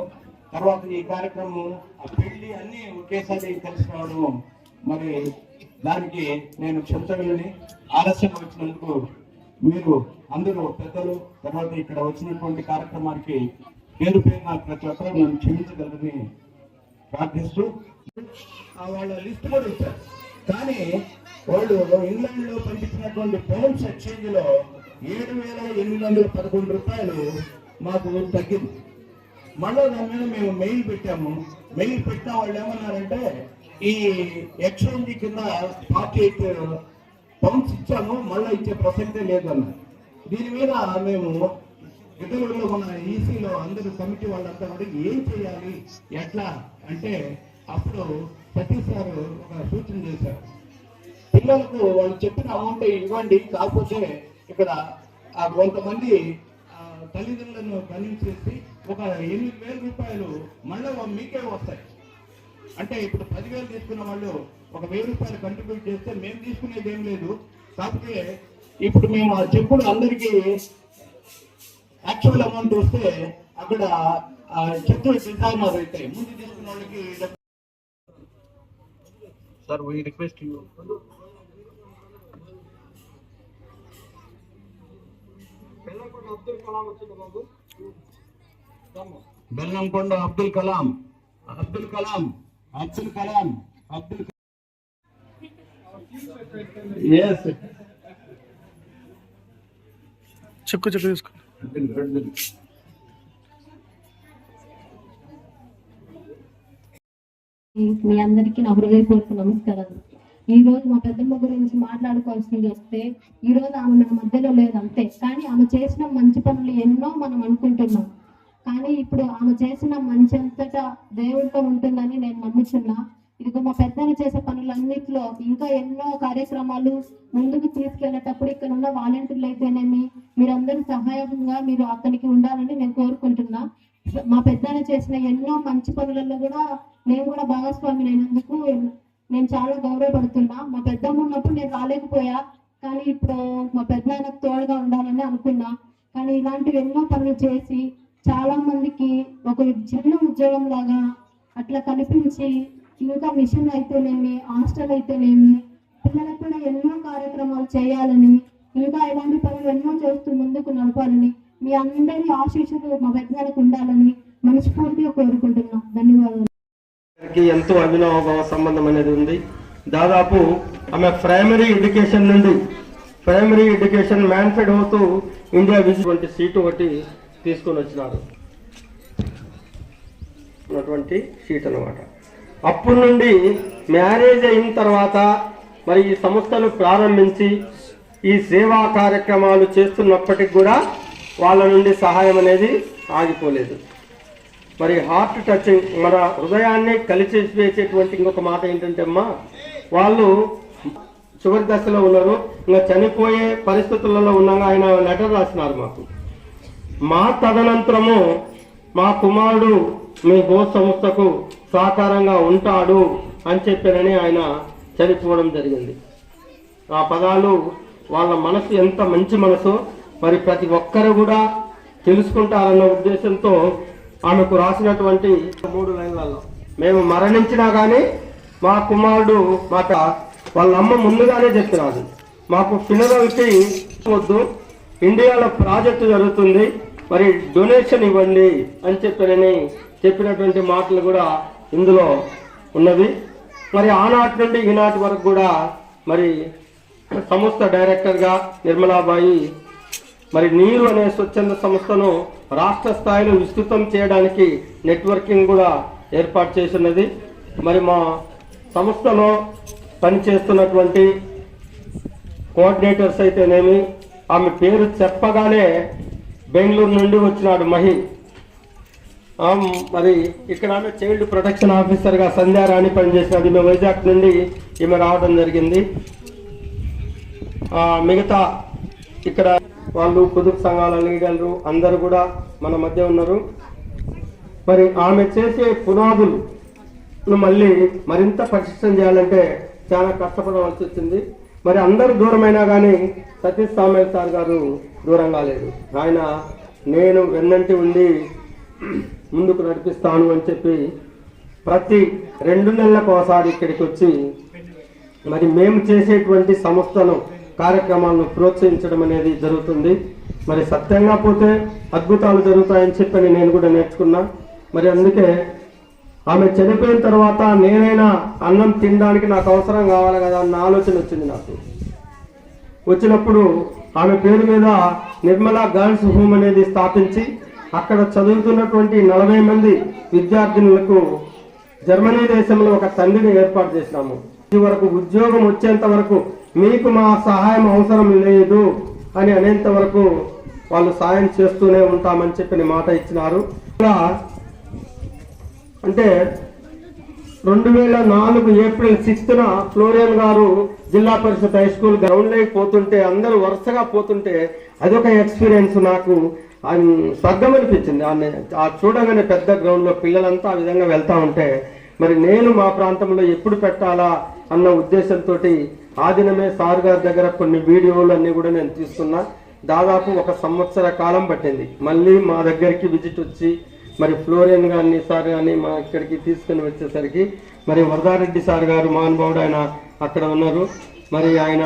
I: తర్వాత ఈ కార్యక్రమం, ఆ పెళ్లి అన్నీ ఒకేసారి కలిసి రావడం, మరి దానికి నేను క్షమించగలని. ఆలస్యం వచ్చినందుకు మీరు అందరూ పెద్దలు, తర్వాత ఇక్కడ వచ్చినటువంటి కార్యక్రమానికి పేరు పేరున ప్రతి ఒక్కరూ నన్ను క్షమించగలని ప్రార్థిస్తూ వాళ్ళ లిస్ట్ కూడా ఇచ్చారు. కానీ వాళ్ళు ఇంగ్లాండ్ లో పంపించినటువంటి పౌండ్స్ ఎక్స్చేంజ్ లో 7,811 రూపాయలు మాకు తగ్గింది. మళ్ళీ దాని మీద మేము మెయిల్ పెట్టాము. మెయిల్ పెట్టిన వాళ్ళు ఏమన్నారంటే ఈ ఎక్స్చేంజ్ కింద 48 పౌండ్స్ ఇచ్చాము, మళ్ళీ ఇచ్చే ప్రసక్తే లేదన్నారు. దీని మీద మేము ఇతరులలో మన ఈసీలో అందరూ కమిటీ వాళ్ళంతా కూడా ఏం చేయాలి ఎట్లా అంటే అప్పుడు సతీష్ గారు ఒక సూచన చేశారు. పిల్లలకు వాళ్ళు చెప్పిన అమౌంట్ ఇవ్వండి, కాకపోతే ఇక్కడ కొంతమంది తల్లిదండ్రులను కన్విన్స్ చేసి ఒక 8,000 రూపాయలు మళ్ళీ మీకే వస్తాయి. అంటే ఇప్పుడు 10,000 తీసుకున్న వాళ్ళు ఒక 1,000 రూపాయలు కంట్రిబ్యూట్ చేస్తే మేము తీసుకునేది ఏం లేదు. కాకపోతే ఇప్పుడు మేము ఆ చెప్పులు అందరికీ యాక్చువల్ అమౌంట్ వస్తే అక్కడ చెప్పులు డిజైనర్ అవుతాయి. ముందు తీసుకున్న వాళ్ళకి sir we request you. Bellamkonda Abdul Kalam ఎస్
B: చెక్కు తీసుకో.
H: మీ అందరికీ నా హృదయపూర్వక నమస్కారాలు. ఈ రోజు మా పెద్దమ్మ గురించి మాట్లాడుకోవాల్సింది వస్తే ఈ రోజు ఆమె మన మధ్యలో లేదు అంతే, కానీ ఆమె చేసిన మంచి పనులు ఎన్నో మనం అనుకుంటున్నాం. కానీ ఇప్పుడు ఆమె చేసిన మంచి అంతటా దేవుడితో ఉంటుందని నేను నమ్ముతున్నా. ఇదిగో మా పెద్దలు చేసే పనులన్నిటిలో ఇంకా ఎన్నో కార్యక్రమాలు ముందుకు తీసుకెళ్లేటప్పుడు ఇక్కడ ఉన్న వాలంటీర్లు అయితేనేమి మీరందరూ సహాయంగా మీరు అతనికి ఉండాలని నేను కోరుకుంటున్నా. మా పెద్దలు చేసిన ఎన్నో మంచి పనులలో కూడా నేను కూడా భాగస్వామిని అయినందుకు నేను చాలా గౌరవపడుతున్నా. మా పెద్దమ్మ ఉన్నప్పుడు నేను రాలేకపోయా, కానీ ఇప్పుడు మా పెద్ద ఆయనకు తోడుగా ఉండాలని అనుకున్నా. కానీ ఇలాంటివి ఎన్నో పనులు చేసి చాలా మందికి ఒక చిన్న ఉద్యోగం లాగా అట్లా కనిపించి ఇంకా మిషన్ అయితేనేమి, హాస్టల్ అయితేనేమి, పిల్లలకు కూడా ఎన్నో కార్యక్రమాలు చేయాలని, ఇంకా ఇలాంటి పనులు ఎన్నో చేస్తూ ముందుకు నడపాలని మీ అందరి ఆశీస్సులు మా పెద్దలకు ఉండాలని మనస్ఫూర్తిగా కోరుకుంటున్నాం. ధన్యవాదాలు.
C: ఎంతో అవినాభావ సంబంధం అనేది ఉంది. దాదాపు ఆమె ప్రైమరీ ఎడ్యుకేషన్ నుండి ప్రైమరీ ఎడ్యుకేషన్ మ్యాన్ఫెడ్ అవుతూ ఇండియా విజిట్ వంటి సీటు ఒకటి తీసుకొని వచ్చినారు ఉన్నటువంటి షీట్ అన్నమాట. అప్పటి నుండి మ్యారేజ్ అయిన తర్వాత మరి ఈ సంస్థలు ప్రారంభించి ఈ సేవా కార్యక్రమాలు చేస్తున్నప్పటికి కూడా వాళ్ళ నుండి సహాయం అనేది ఆగిపోలేదు. మరి హార్ట్ టచింగ్, మన హృదయాన్ని కలిసివేసేటువంటి ఇంకొక మాట ఏంటంటే అమ్మా, వాళ్ళు చివరి దశలో ఉన్నారు, ఇంకా చనిపోయే పరిస్థితులలో ఉన్నాగా ఆయన లెటర్ రాసినారు మాకు. మా తదనంతరము మా కుమారుడు మీ హోస్ట్ సంస్థకు సహకారంగా ఉంటాడు అని చెప్పారని ఆయన చనిపోవడం జరిగింది. ఆ పదాలు వాళ్ళ మనసు ఎంత మంచి మనసు, మరి ప్రతి ఒక్కరు కూడా తెలుసుకుంటారన్న ఉద్దేశంతో ఆమెకు రాసినటువంటి 3 లైన్లలో, మేము మరణించినా కానీ మా కుమారుడు వాళ్ళ అమ్మ ముందుగానే చెప్పినారు, మాకు ఫినరల్కి వద్దు, ఇండియాలో ప్రాజెక్టు జరుగుతుంది, మరి డొనేషన్ ఇవ్వండి అని చెప్పినటువంటి మాటలు కూడా ఇందులో ఉన్నవి. మరి ఆనాటి నుండి ఈనాటి వరకు కూడా మరి సంస్థ డైరెక్టర్గా నిర్మలాబాయి మరి నీరు అనే స్వచ్ఛంద సంస్థను రాష్ట్ర స్థాయిలో విస్తృతం చేయడానికి నెట్వర్కింగ్ కూడా ఏర్పాటు చేసినది. మరి మా సంస్థలో పనిచేస్తున్నటువంటి కోఆర్డినేటర్స్ అయితేనేమి, ఆమె పేరు చెప్పగానే బెంగళూరు నుండి వచ్చినాడు మహి. మరి ఇక్కడ ఆమె చైల్డ్ ప్రొటెక్షన్ ఆఫీసర్గా సంధ్యారాణి పనిచేసినది. ఈమె వైజాగ్ నుండి ఈమె రావడం జరిగింది. మిగతా ఇక్కడ వాళ్ళు పొదుపు సంఘాల లీడర్లు అందరూ కూడా మన మధ్య ఉన్నారు. మరి ఆమె చేసే పునాదులు మళ్ళీ మరింత పరిశీలన చేయాలంటే చాలా కష్టపడవలసి వచ్చింది. మరి అందరూ దూరమైనా కానీ సతీష్ సామేల్ సార్ గారు దూరం కాలేదు. ఆయన నేను వెన్నంటి ఉండి ముందుకు నడిపిస్తాను అని చెప్పి ప్రతి 2 నెలలకు ఒకసారి ఇక్కడికి వచ్చి మరి మేము చేసేటువంటి సంస్థను కార్యక్రమాలను ప్రోత్సహించడం అనేది జరుగుతుంది. మరి సత్యంగా పోతే అద్భుతాలు జరుగుతాయని చెప్పని నేను కూడా నేర్చుకున్నా. మరి అందుకే ఆమె చనిపోయిన తర్వాత నేనైనా అన్నం తినడానికి నాకు అవసరం కావాలి కదా అన్న ఆలోచన వచ్చింది నాకు. వచ్చినప్పుడు ఆమె పేరు మీద నిర్మలా గర్ల్స్ హోమ్ అనేది స్థాపించి అక్కడ చదువుతున్నటువంటి 40 మంది విద్యార్థినులకు జర్మనీ దేశంలో ఒక తండ్రిని ఏర్పాటు చేసినాము. ఈ వరకు ఉద్యోగం వచ్చేంత వరకు మీకు మా సహాయం అవసరం లేదు అని అనేంత వరకు వాళ్ళు సాయం చేస్తూనే ఉంటామని చెప్పిన మాట ఇచ్చినారు. అంటే 2004 ఏప్రిల్ 6న ఫ్లోరియన్ గారు జిల్లా పరిషత్ హై స్కూల్ గ్రౌండ్ లోకి పోతుంటే అందరూ వరుసగా పోతుంటే అదొక ఎక్స్పీరియన్స్ నాకు స్వర్గం అనిపించింది. ఆ చూడగానే పెద్ద గ్రౌండ్ లో పిల్లలంతా ఆ విధంగా వెళ్తా ఉంటే మరి నేను మా ప్రాంతంలో ఎప్పుడు పెట్టాలా అన్న ఉద్దేశంతో ఆ దినమే సార్ గారి దగ్గర కొన్ని వీడియోలు అన్ని కూడా నేను తీసుకున్నా. దాదాపు 1 సంవత్సర కాలం పట్టింది. మళ్ళీ మా దగ్గరికి విజిట్ వచ్చి మరి ఫ్లోరియన్ గారిని సార్ కానీ మా ఇక్కడికి తీసుకుని వచ్చేసరికి మరి వరదారెడ్డి సార్ గారు మహానుభావుడు ఆయన అక్కడ ఉన్నారు. మరి ఆయన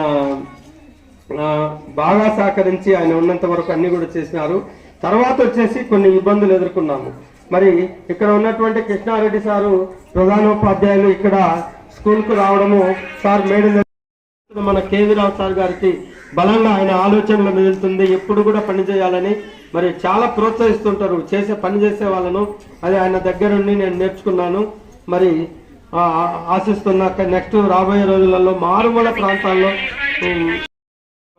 C: బాగా సహకరించి ఆయన ఉన్నంత వరకు అన్ని కూడా చేసినారు. తర్వాత వచ్చేసి కొన్ని ఇబ్బందులు ఎదుర్కొన్నాము. మరి ఇక్కడ ఉన్నటువంటి కృష్ణారెడ్డి సారు ప్రధానోపాధ్యాయులు ఇక్కడ స్కూల్కు రావడము, సార్ మేడం మన కేవీ రావు సార్ గారికి బలంగా ఆయన ఆలోచనలు మిగులుతుంది, ఎప్పుడు కూడా పని చేయాలని మరి చాలా ప్రోత్సహిస్తుంటారు పని చేసే వాళ్ళను. అది ఆయన దగ్గరుండి నేను నేర్చుకున్నాను. మరి ఆశిస్తున్నా నెక్స్ట్ రాబోయే రోజులలో మారుమూల ప్రాంతాల్లో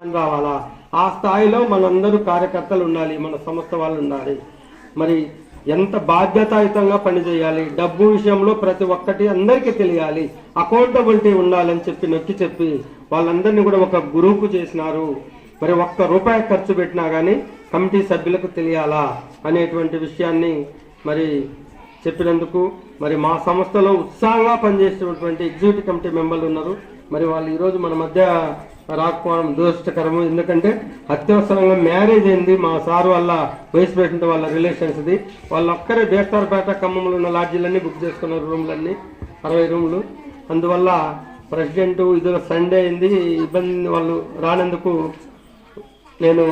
C: రావాలా, ఆ స్థాయిలో మనందరూ కార్యకర్తలు ఉండాలి, మన సంస్థ వాళ్ళు ఉండాలి. మరి ఎంత బాధ్యతాయుతంగా పనిచేయాలి, డబ్బు విషయంలో ప్రతి ఒక్కటి అందరికీ తెలియాలి, అకౌంటబిలిటీ ఉండాలని నొక్కి చెప్పి వాళ్ళందరినీ కూడా ఒక గ్రూపు చేసినారు. మరి ₹1 ఖర్చు పెట్టినా కానీ కమిటీ సభ్యులకు తెలియాలా అనేటువంటి విషయాన్ని మరి చెప్పినందుకు మరి మా సంస్థలో ఉత్సాహంగా పనిచేసేటువంటి ఎగ్జిక్యూటివ్ కమిటీ మెంబర్లు ఉన్నారు. మరి వాళ్ళు ఈరోజు మన మధ్య రాకపోవడం దురదృష్టకరము. ఎందుకంటే అత్యవసరంగా మ్యారేజ్ అయింది మా సార్ వాళ్ళ వైస్ ప్రెసిడెంట్ వాళ్ళ రిలేషన్స్ది. వాళ్ళొక్కరే బేస్తారపేట ఖమ్మంలో ఉన్న లాడ్జీలన్నీ బుక్ చేసుకున్నారు, రూమ్లన్నీ 60 రూమ్లు. అందువల్ల ప్రెసిడెంట్ ఇదిలో సండే అయింది, ఇబ్బంది వాళ్ళు రానందుకు నేను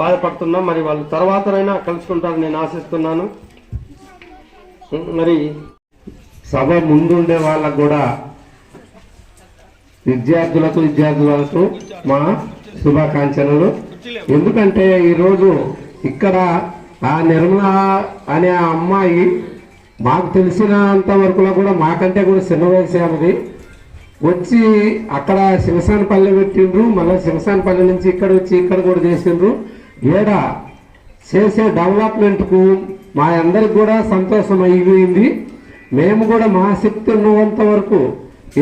C: బాధపడుతున్నా. మరి వాళ్ళు తర్వాతనైనా కలుసుకుంటారని నేను ఆశిస్తున్నాను. మరి
E: సభ ముందుండే వాళ్ళకు కూడా విద్యార్థులకు మా శుభాకాంక్షలు. ఎందుకంటే ఈరోజు ఇక్కడ
J: ఆ నిర్మల అనే ఆ అమ్మాయి మాకు తెలిసినంత వరకులో కూడా మాకంటే కూడా చిన్న వయసు ఆమెది. వచ్చి అక్కడ శివసానపల్లి పెట్టిండ్రు, మళ్ళీ శివసానపల్లి నుంచి ఇక్కడ వచ్చి ఇక్కడ కూడా చేసిండ్రు. ఏడ చేసే డెవలప్మెంట్కు మా అందరికి కూడా సంతోషం అయిపోయింది. మేము కూడా మా శక్తి ఉన్నంత వరకు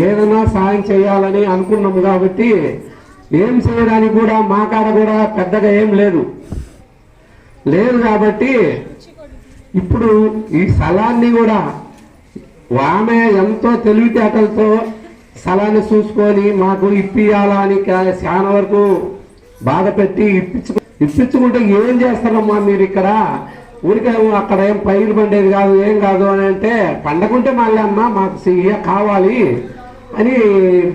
J: ఏదైనా సాయం చేయాలని అనుకున్నాము. కాబట్టి ఏం చేయడానికి కూడా మా కాడ కూడా పెద్దగా ఏం లేదు కాబట్టి ఇప్పుడు ఈ స్థలాన్ని కూడా ఆమె ఎంతో తెలివితేటలతో స్థలాన్ని చూసుకొని మాకు ఇప్పియాలని చాలా వరకు బాధ పెట్టి ఇప్పించుకుంటే ఏం చేస్తారమ్మా మీరు ఇక్కడ ఊరికే అక్కడ ఏం పైరు పండేది కాదు ఏం కాదు అని అంటే, పండకుంటే మళ్ళీ అమ్మ మాకు కావాలి అని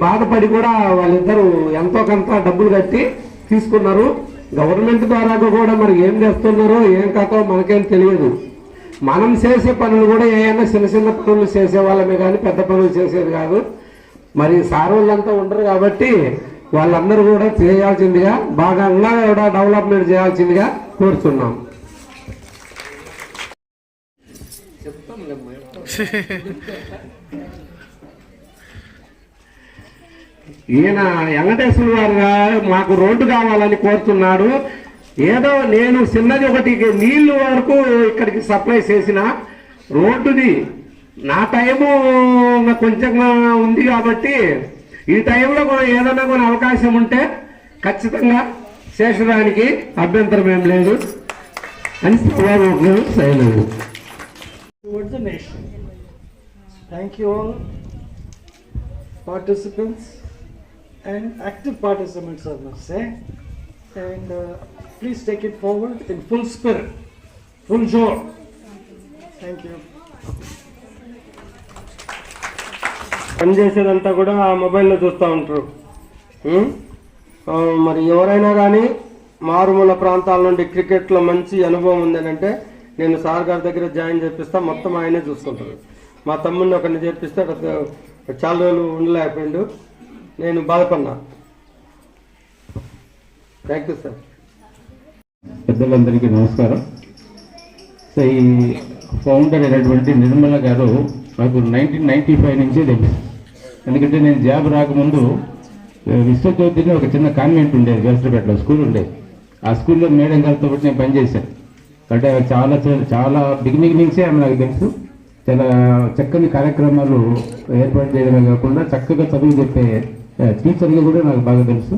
J: బాధపడి కూడా వాళ్ళిద్దరూ ఎంతో కొంత డబ్బులు కట్టి తీసుకున్నారు. గవర్నమెంట్ ద్వారా కూడా మరి ఏం చేస్తున్నారో ఏం కథో మనకేం తెలియదు. మనం చేసే పనులు కూడా ఏమైనా చిన్న చిన్న పనులు చేసే వాళ్ళమే కానీ పెద్ద పనులు చేసేది కాదు. మరి సార్ వాళ్ళంతా ఉండరు కాబట్టి వాళ్ళందరూ కూడా చేయాల్సిందిగా భాగంగా కూడా డెవలప్మెంట్ చేయాల్సిందిగా కోరుతున్నాం. ఈయన వెంకటేశ్వర గారు మాకు రోడ్డు కావాలని కోరుతున్నాడు. ఏదో నేను చిన్నది ఒకటి నీళ్లు వరకు ఇక్కడికి సప్లై చేసిన రోడ్డుది నా టైము కొంచెంగా ఉంది కాబట్టి ఈ టైంలో కూడా ఏదైనా కూడా అవకాశం ఉంటే ఖచ్చితంగా చేసడానికి అభ్యంతరం ఏం లేదు అని చేయలేదు.
K: Towards the nation. Thank you all participants and active participants, I must say, and please take it forward in full spirit, full joy. Thank you.
C: పనిచేసేదంతా కూడా మొబైల్లో చూస్తూ ఉంటారు. మరి ఎవరైనా కానీ మారుమూల ప్రాంతాల నుండి క్రికెట్లో మంచి అనుభవం ఉందనంటే నేను సార్ గారి దగ్గర జాయిన్ చేపిస్తా, మొత్తం ఆయనే చూసుకుంటారు. మా తమ్ముడిని ఒకరిని చేపిస్తే చాలా రోజులు ఉండలేకపోయిండు, నేను బాధపడినా. Thank you sir.
I: పెద్దలందరికీ నమస్కారం. సో ఈ ఫౌండర్ అయినటువంటి నిర్మల గారు నాకు 1995 నుంచే తెలుసు. ఎందుకంటే నేను జాబ్ రాకముందు విశ్వజ్యోతిని ఒక చిన్న కాన్వెంట్ ఉండేది, వేసరపేటలో స్కూల్ ఉండేది. ఆ స్కూల్లో మేడం గారితో పాటు నేను పనిచేశాను. అంటే చాలా చాలా బిగినింగ్ నుంచే ఆమె నాకు తెలుసు. చాలా చక్కని కార్యక్రమాలు ఏర్పాటు చేయడమే కాకుండా చక్కగా చదువు చెప్పే టీచర్గా కూడా నాకు బాగా తెలుసు.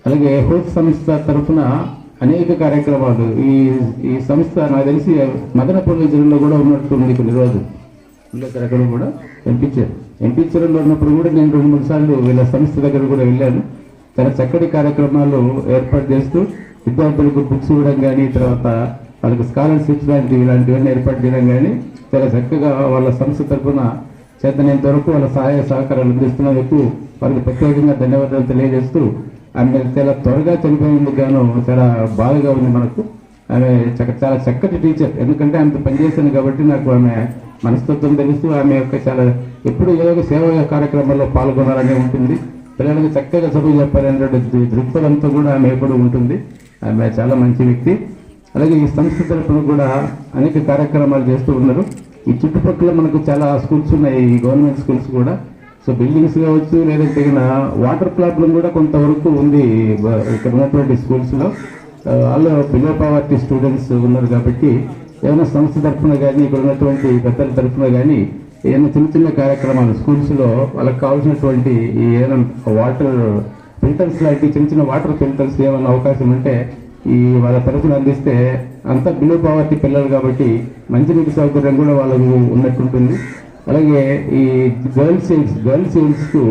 I: అలాగే హోస్ట్ సంస్థ తరఫున అనేక కార్యక్రమాలు ఈ సంస్థ నాకు తెలిసి మదనపల్లి జిల్లాలో కూడా ఉన్నట్టుంది కొన్ని రోజులు. అక్కడ కూడా ఎంపీచర్లో ఉన్నప్పుడు కూడా నేను 2-3 సార్లు వీళ్ళ సంస్థ దగ్గర కూడా వెళ్ళాను. చాలా చక్కటి కార్యక్రమాలు ఏర్పాటు చేస్తూ విద్యార్థులకు బుక్స్ ఇవ్వడం కానీ, తర్వాత వాళ్ళకి స్కాలర్షిప్స్ ఇలాంటివన్నీ ఏర్పాటు చేయడం కానీ చాలా చక్కగా వాళ్ళ సంస్థ తరఫున చేతనంత వరకు వాళ్ళ సహాయ సహకారాలు అందిస్తున్నందుకు వాళ్ళకి ప్రత్యేకంగా ధన్యవాదాలు తెలియజేస్తూ, ఆమె చాలా త్వరగా చనిపోయేందుకు గాను చాలా బాధగా ఉంది మనకు. ఆమె చాలా చక్కటి టీచర్. ఎందుకంటే ఆమెతో పనిచేశాను కాబట్టి నాకు ఆమె మనస్తత్వం తెలుస్తూ ఆమె యొక్క చాలా ఎప్పుడు ఏదో ఒక సేవా కార్యక్రమాల్లో పాల్గొనాలని ఉంటుంది. పిల్లలకు చక్కగా చదువు చెప్పాలనేటువంటి దృక్పథంతో కూడా ఆమె ఎప్పుడు ఉంటుంది. ఆమె చాలా మంచి వ్యక్తి. అలాగే ఈ సంస్థ తరఫున కూడా అనేక కార్యక్రమాలు చేస్తూ ఉన్నారు. ఈ చుట్టుపక్కల మనకు చాలా స్కూల్స్ ఉన్నాయి, ఈ గవర్నమెంట్ స్కూల్స్ కూడా. సో బిల్డింగ్స్ కావచ్చు, లేదంటే వాటర్ ప్రాబ్లం కూడా కొంతవరకు ఉంది ఇక్కడ ఉన్నటువంటి స్కూల్స్లో. వాళ్ళు బిలో పావర్టీ స్టూడెంట్స్ ఉన్నారు కాబట్టి ఏమైనా సంస్థ తరఫున కానీ, ఇక్కడ ఉన్నటువంటి పెద్దల తరఫున కానీ ఏమైనా చిన్న చిన్న కార్యక్రమాలు స్కూల్స్లో వాళ్ళకి కావాల్సినటువంటి ఏమైనా వాటర్ ఫిల్టర్స్ లాంటి చిన్న చిన్న వాటర్ ఫిల్టర్స్ ఏమైనా అవకాశం ఉంటే ఈ వాళ్ళ తరఫున అందిస్తే, అంతా బిలో పావర్టీ పిల్లలు కాబట్టి మంచినీటి సౌకర్యం కూడా వాళ్ళకు ఉన్నట్టుంటుంది. అలాగే ఈ గర్ల్స్ ఎయిడ్స్కు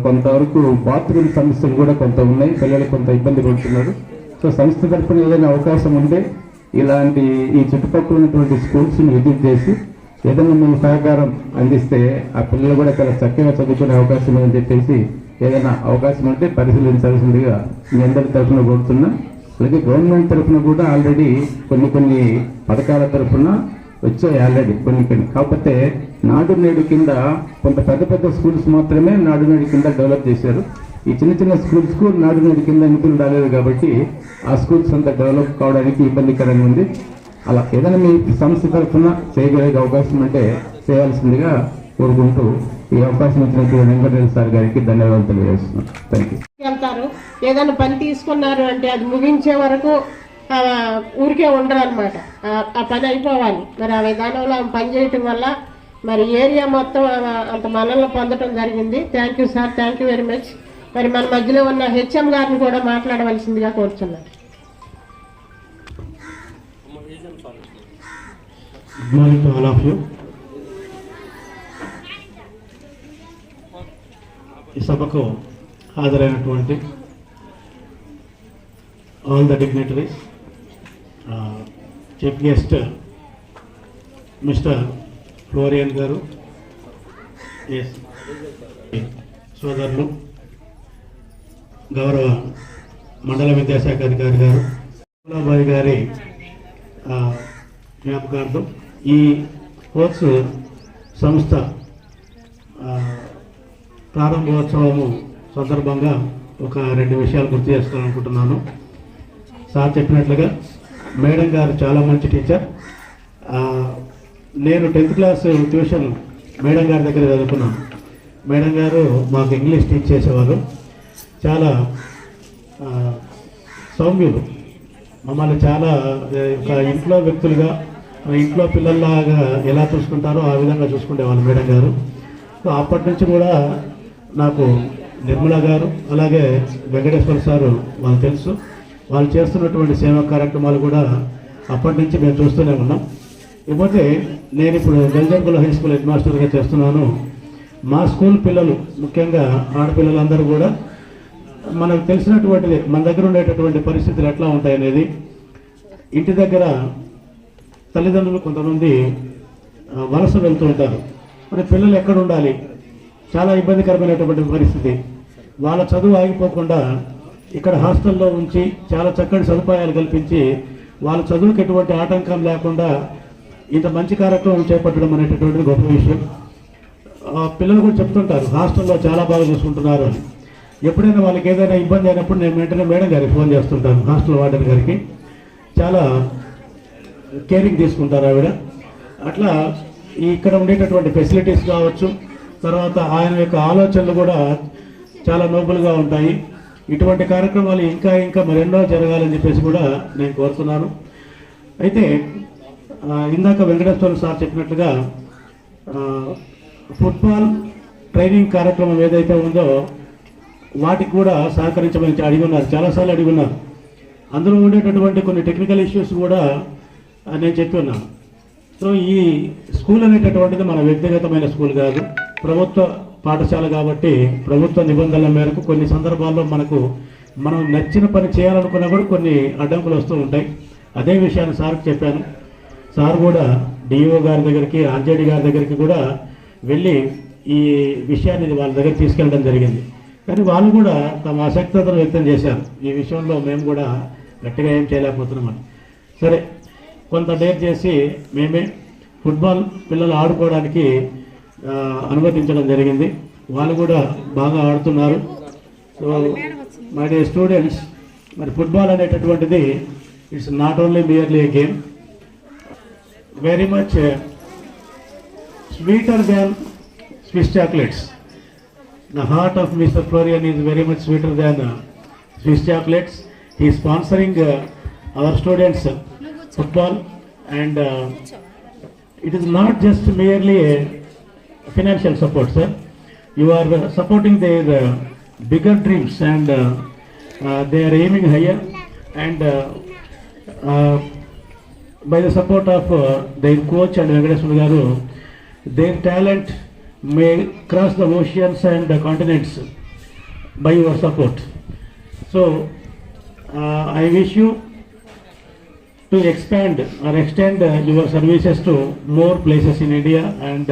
I: కొంతవరకు బాత్రూమ్ సమస్యలు కూడా కొంత ఉన్నాయి, పిల్లలు కొంత ఇబ్బంది పడుతున్నారు. సో సంస్థ తరఫున ఏదైనా అవకాశం ఉంటే ఇలాంటి ఈ చుట్టుపక్కల ఉన్నటువంటి స్కూల్స్ని విజిట్ చేసి ఏదైనా మేము సహకారం అందిస్తే ఆ పిల్లలు కూడా చాలా చక్కగా చదువుకునే అవకాశం ఉందని చెప్పేసి ఏదైనా అవకాశం ఉంటే పరిశీలించాల్సిందిగా మీ అందరి తరఫున కోరుతున్నాం. అలాగే గవర్నమెంట్ తరఫున కూడా ఆల్రెడీ కొన్ని పథకాల తరఫున వచ్చాయి ఆల్రెడీ కొన్ని. కాకపోతే నాడు నేడు కింద కొంత పెద్ద స్కూల్స్ మాత్రమే నాడు నేడు కింద డెవలప్ చేశారు. ఈ చిన్న చిన్న స్కూల్స్కు నాడు నేడు కింద నిధులు రాలేదు కాబట్టి ఆ స్కూల్స్ అంతా డెవలప్ కావడానికి ఇబ్బందికరంగా ఉంది. అలా ఏదైనా మీ సంస్థ తరఫున చేయగలిగే అవకాశం అంటే చేయాల్సిందిగా కోరుకుంటూ ఈ అవకాశం ఇచ్చినటువంటి వెంకటరెడ్డి సార్ గారికి ధన్యవాదాలు తెలియజేస్తున్నాను. Thank you.
A: వెళ్తారు, ఏదైనా పని తీసుకున్నారు అంటే అది ముగించే వరకు ఊరికే ఉండరు అనమాట. ఆ పని అయిపోవాలి. మరి ఆ విధానంలో ఆమె పని చేయటం వల్ల మరి ఏరియా మొత్తం అంత మనల్ని పొందడం జరిగింది. Thank you sir, thank you very much. మరి మన మధ్యలో ఉన్న హెచ్ఎం గారిని కూడా మాట్లాడవలసిందిగా కోరుతున్నాను.
L: Good morning to all of you. ఈ సభకు హాజరైనటువంటి all the dignitaries, chief guest mister Florian గారు, ఎస్ సోదరులు, గౌరవ మండల విద్యాశాఖ అధికారి గారు, బాయ్ గారి జ్ఞాపకార్థం ఈ స్పోర్ట్స్ సంస్థ ప్రారంభోత్సవము సందర్భంగా ఒక 2 విషయాలు గుర్తు చేసుకోవాలనుకుంటున్నాను. సార్ చెప్పినట్లుగా మేడం గారు చాలా మంచి టీచర్. నేను 10th క్లాస్ ట్యూషన్ మేడం గారి దగ్గర చదువుకున్నాను. మేడం గారు మాకు ఇంగ్లీష్ టీచ్ చేసేవారు. చాలా సౌమ్యులు, మమ్మల్ని చాలా ఒక ఇంట్లో వ్యక్తులుగా, ఇంట్లో పిల్లల్లాగా ఎలా చూసుకుంటారో ఆ విధంగా చూసుకునేవాళ్ళు మేడం గారు. సో అప్పటి నుంచి కూడా నాకు నిర్మల గారు అలాగే వెంకటేశ్వర సారు వాళ్ళు తెలుసు. వాళ్ళు చేస్తున్నటువంటి సేవా కార్యక్రమాలు కూడా అప్పటి నుంచి మేము చూస్తూనే ఉన్నాం. ఇకపోతే నేను ఇప్పుడు గంజర్కుల హై స్కూల్ హెడ్ మాస్టర్గా చేస్తున్నాను. మా స్కూల్ పిల్లలు, ముఖ్యంగా ఆడపిల్లలందరూ కూడా మనకు తెలిసినటువంటిది, మన దగ్గర ఉండేటటువంటి పరిస్థితులు ఎట్లా ఉంటాయనేది. ఇంటి దగ్గర తల్లిదండ్రులు కొంతమంది వలస వెళ్తూ ఉంటారు. మరి పిల్లలు ఎక్కడ ఉండాలి? చాలా ఇబ్బందికరమైనటువంటి పరిస్థితి. వాళ్ళ చదువు ఆగిపోకుండా ఇక్కడ హాస్టల్లో ఉంచి చాలా చక్కటి సదుపాయాలు కల్పించి వాళ్ళ చదువుకి ఎటువంటి ఆటంకం లేకుండా ఇంత మంచి కార్యక్రమం చేపట్టడం అనేటటువంటిది గొప్ప విషయం. పిల్లలు కూడా చెప్తుంటారు హాస్టల్లో చాలా బాగా చూసుకుంటున్నారు అని. ఎప్పుడైనా వాళ్ళకి ఏదైనా ఇబ్బంది అయినప్పుడు నేను వెంటనే మేడం గారికి ఫోన్ చేస్తుంటాను, హాస్టల్ వార్డెన్ గారికి. చాలా కేరింగ్ తీసుకుంటారు ఆవిడ. అట్లా ఇక్కడ ఉండేటటువంటి ఫెసిలిటీస్ కావచ్చు, తర్వాత ఆయన యొక్క ఆలోచనలు కూడా చాలా నోబుల్గా ఉంటాయి. ఇటువంటి కార్యక్రమాలు ఇంకా ఇంకా మరెన్నో జరగాలని చెప్పేసి కూడా నేను కోరుతున్నాను. అయితే ఇందాక వెంకటేశ్వర సార్ చెప్పినట్లుగా ఫుట్బాల్ ట్రైనింగ్ కార్యక్రమం ఏదైతే ఉందో వాటికి కూడా సహకరించమని అడిగి ఉన్నారు, చాలాసార్లు అడిగి ఉన్నారు. అందులో ఉండేటటువంటి కొన్ని టెక్నికల్ ఇష్యూస్ కూడా నేను చెప్పి ఉన్నాను. సో ఈ స్కూల్ అనేటటువంటిది మన వ్యక్తిగతమైన స్కూల్ కాదు, ప్రభుత్వ పాఠశాల కాబట్టి ప్రభుత్వ నిబంధనల మేరకు కొన్ని సందర్భాల్లో మనం నచ్చిన పని చేయాలనుకున్నా కూడా కొన్ని అడ్డంకులు వస్తూ ఉంటాయి. అదే విషయాన్ని సార్కి చెప్పాను. సార్ కూడా డిఓ గారి దగ్గరికి, ఆర్జేడీ గారి దగ్గరికి కూడా వెళ్ళి ఈ విషయాన్ని వాళ్ళ దగ్గర తీసుకెళ్ళడం జరిగింది. కానీ వాళ్ళు కూడా తమ ఆసక్తితను వ్యక్తం చేశారు. ఈ విషయంలో మేము కూడా గట్టిగా ఏం చేయలేకపోతున్నామని. సరే, కొంత డేర్ చేసి మేమే ఫుట్బాల్ పిల్లలు ఆడుకోవడానికి అనుమతించడం జరిగింది. వాళ్ళు కూడా బాగా ఆడుతున్నారు. సో మై డియర్ స్టూడెంట్స్, మరి ఫుట్బాల్ అనేటటువంటిది it's not only merely A game, very much sweeter than Swiss chocolates. The heart of Mr. Florian is very much sweeter than Swiss chocolates. He is sponsoring our students football, and it is not just merely a financial support, sir. You are supporting their bigger dreams, and they are aiming higher, and by the support of their coach and Venkateswara Garu, their talent may cross the oceans and the continents by your support. So I wish you to expand or extend your services to more places in India, and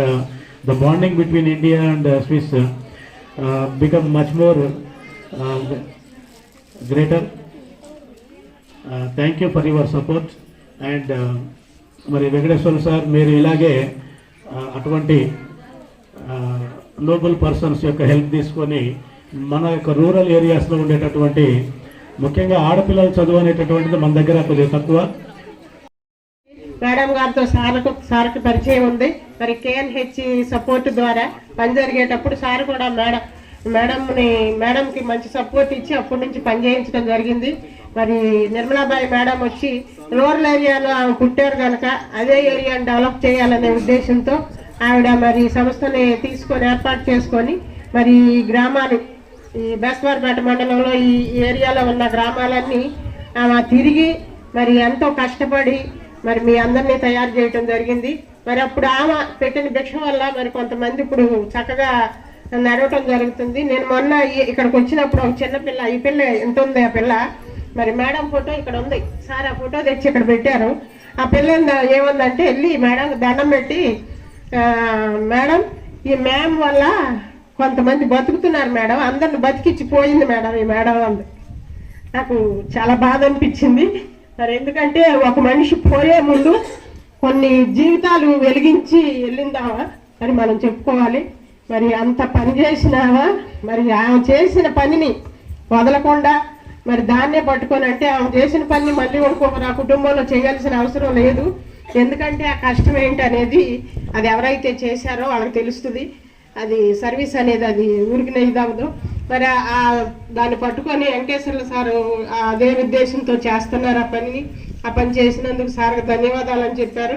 L: the bonding between India and Swiss become much more greater. Thank you for your support. And మరి Venkateswara sir, మీరు ఇలాగే అటువంటి Nobel persons యొక్క help తీసుకొని మన యొక్క rural ఏరియాస్లో ఉండేటటువంటి ముఖ్యంగా ఆడపిల్లల చదువు అనేటటువంటిది మన దగ్గర కొద్దిగా తక్కువ.
A: మేడం గారితో సార్కి పరిచయం ఉంది. మరి కేఎన్హెచ్ సపోర్ట్ ద్వారా పని జరిగేటప్పుడు సార్ కూడా మేడంకి మంచి సపోర్ట్ ఇచ్చి అప్పటి నుంచి పని చేయించడం జరిగింది. మరి నిర్మలాబాయి మేడం వచ్చి రూరల్ ఏరియాలో ఆమె పుట్టారు కనుక అదే ఏరియాను డెవలప్ చేయాలనే ఉద్దేశంతో ఆవిడ మరి సంస్థని తీసుకొని ఏర్పాటు చేసుకొని మరి గ్రామాలు ఈ బేస్తవారిపేట మండలంలో ఈ ఏరియాలో ఉన్న గ్రామాలన్నీ ఆమె తిరిగి మరి ఎంతో కష్టపడి మరి మీ అందరినీ తయారు చేయటం జరిగింది. మరి అప్పుడు ఆమె పెట్టిన భిక్ష వల్ల మరి కొంతమంది ఇప్పుడు చక్కగా నడవటం జరుగుతుంది. నేను మొన్న ఇక్కడికి వచ్చినప్పుడు ఒక చిన్న పిల్ల, ఈ పిల్ల ఎంత ఉంది ఆ పిల్ల, మరి మేడం ఫోటో ఇక్కడ ఉంది సార్, ఆ ఫోటో తెచ్చి ఇక్కడ పెట్టారు. ఆ పిల్ల ఏముందంటే వెళ్ళి మేడం దండం పెట్టి, మేడం ఈ మ్యామ్ వల్ల కొంతమంది బతుకుతున్నారు మేడం, అందరిని బతికిచ్చి పోయింది మేడం ఈ మేడం అంది. నాకు చాలా బాధ అనిపించింది. మరి ఎందుకంటే ఒక మనిషి పోయే ముందు కొన్ని జీవితాలు వెలిగించి వెళ్ళిందావా అని మనం చెప్పుకోవాలి. మరి అంత పని చేసినావా, మరి ఆమె చేసిన పనిని వదలకుండా మరి దాన్నే పట్టుకొని, అంటే ఆమె చేసిన పని మళ్ళీ ఇంకొకరు ఆ కుటుంబంలో చేయాల్సిన అవసరం లేదు. ఎందుకంటే ఆ కష్టం ఏంటి అనేది అది ఎవరైతే చేశారో వాళ్ళకి తెలుస్తుంది. అది సర్వీస్ అనేది అది ఊరికి ఇదవదు. మరి దాన్ని పట్టుకొని వెంకటేశ్వర్లు సారు అదే ఉద్దేశంతో చేస్తున్నారు ఆ పని చేసినందుకు సార్కి ధన్యవాదాలు అని చెప్పారు.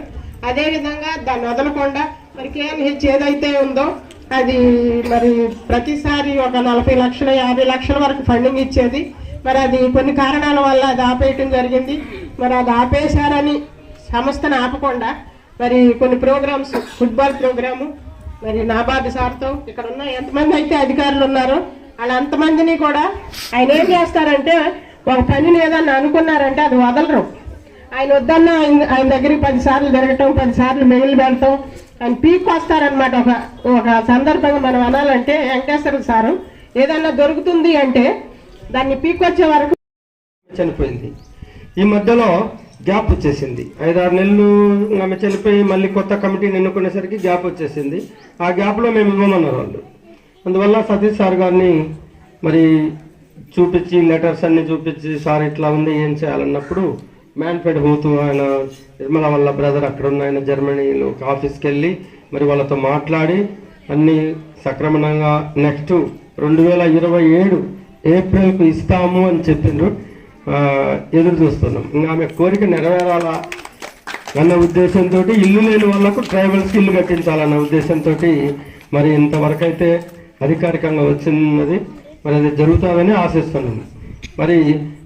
A: అదేవిధంగా దాన్ని వదలకుండా మరి కేఎన్హెచ్ ఏదైతే ఉందో అది మరి ప్రతిసారి ఒక 40 లక్షలు 50 లక్షల వరకు ఫండింగ్ ఇచ్చేది. మరి అది కొన్ని కారణాల వల్ల అది ఆపేయటం జరిగింది. మరి అది ఆపేశారని సంస్థను ఆపకుండా మరి కొన్ని ప్రోగ్రామ్స్, ఫుట్బాల్ ప్రోగ్రాము మరి నాబార్డు సార్తో ఇక్కడ ఉన్న ఎంతమంది అయితే అధికారులు ఉన్నారో వాళ్ళంతమందిని కూడా ఆయన ఏం చేస్తారంటే ఒక పనిని ఏదన్నా అనుకున్నారంటే అది వదలరు. ఆయన వద్దన్న ఆయన దగ్గరికి 10 సార్లు తిరగటం, 10 సార్లు మెయిల్ పెడతాం, ఆయన పీక్ వస్తారనమాట. ఒక సందర్భంగా మనం అనాలంటే వెంకటేశ్వర సారు ఏదన్నా దొరుకుతుంది అంటే దాన్ని పీక్ వచ్చే వరకు
C: చనిపోయింది. ఈ మధ్యలో గ్యాప్ వచ్చేసింది, 5-6 నెలలు ఆమె చనిపోయి మళ్ళీ కొత్త కమిటీని ఎన్నుకునేసరికి గ్యాప్ వచ్చేసింది. ఆ గ్యాప్లో మేము ఇవ్వమన్నారు వాళ్ళు. అందువల్ల సతీష్ సార్ గారిని మరి చూపించి లెటర్స్ అన్ని చూపించి సార్ ఇట్లా ఉంది ఏం చేయాలన్నప్పుడు మ్యాన్ఫెడ్ హూతు ఆయన నిర్మల వాళ్ళ బ్రదర్ అక్కడ ఉన్న ఆయన జర్మనీలో ఒక ఆఫీస్కి వెళ్ళి మరి వాళ్ళతో మాట్లాడి అన్నీ సక్రమంగా నెక్స్ట్ 2027 ఏప్రిల్కు ఇస్తాము అని చెప్పిండ్రు. ఎదురు చూస్తున్నాం. ఇంకా ఆమె కోరిక నెరవేరాలా అన్న ఉద్దేశంతో ఇల్లు లేని వాళ్ళకు ట్రైబల్స్కి ఇల్లు కట్టించాలన్న ఉద్దేశంతో మరి ఇంతవరకు అయితే అధికారికంగా వచ్చినది. మరి అది జరుగుతుందని ఆశిస్తున్నాము. మరి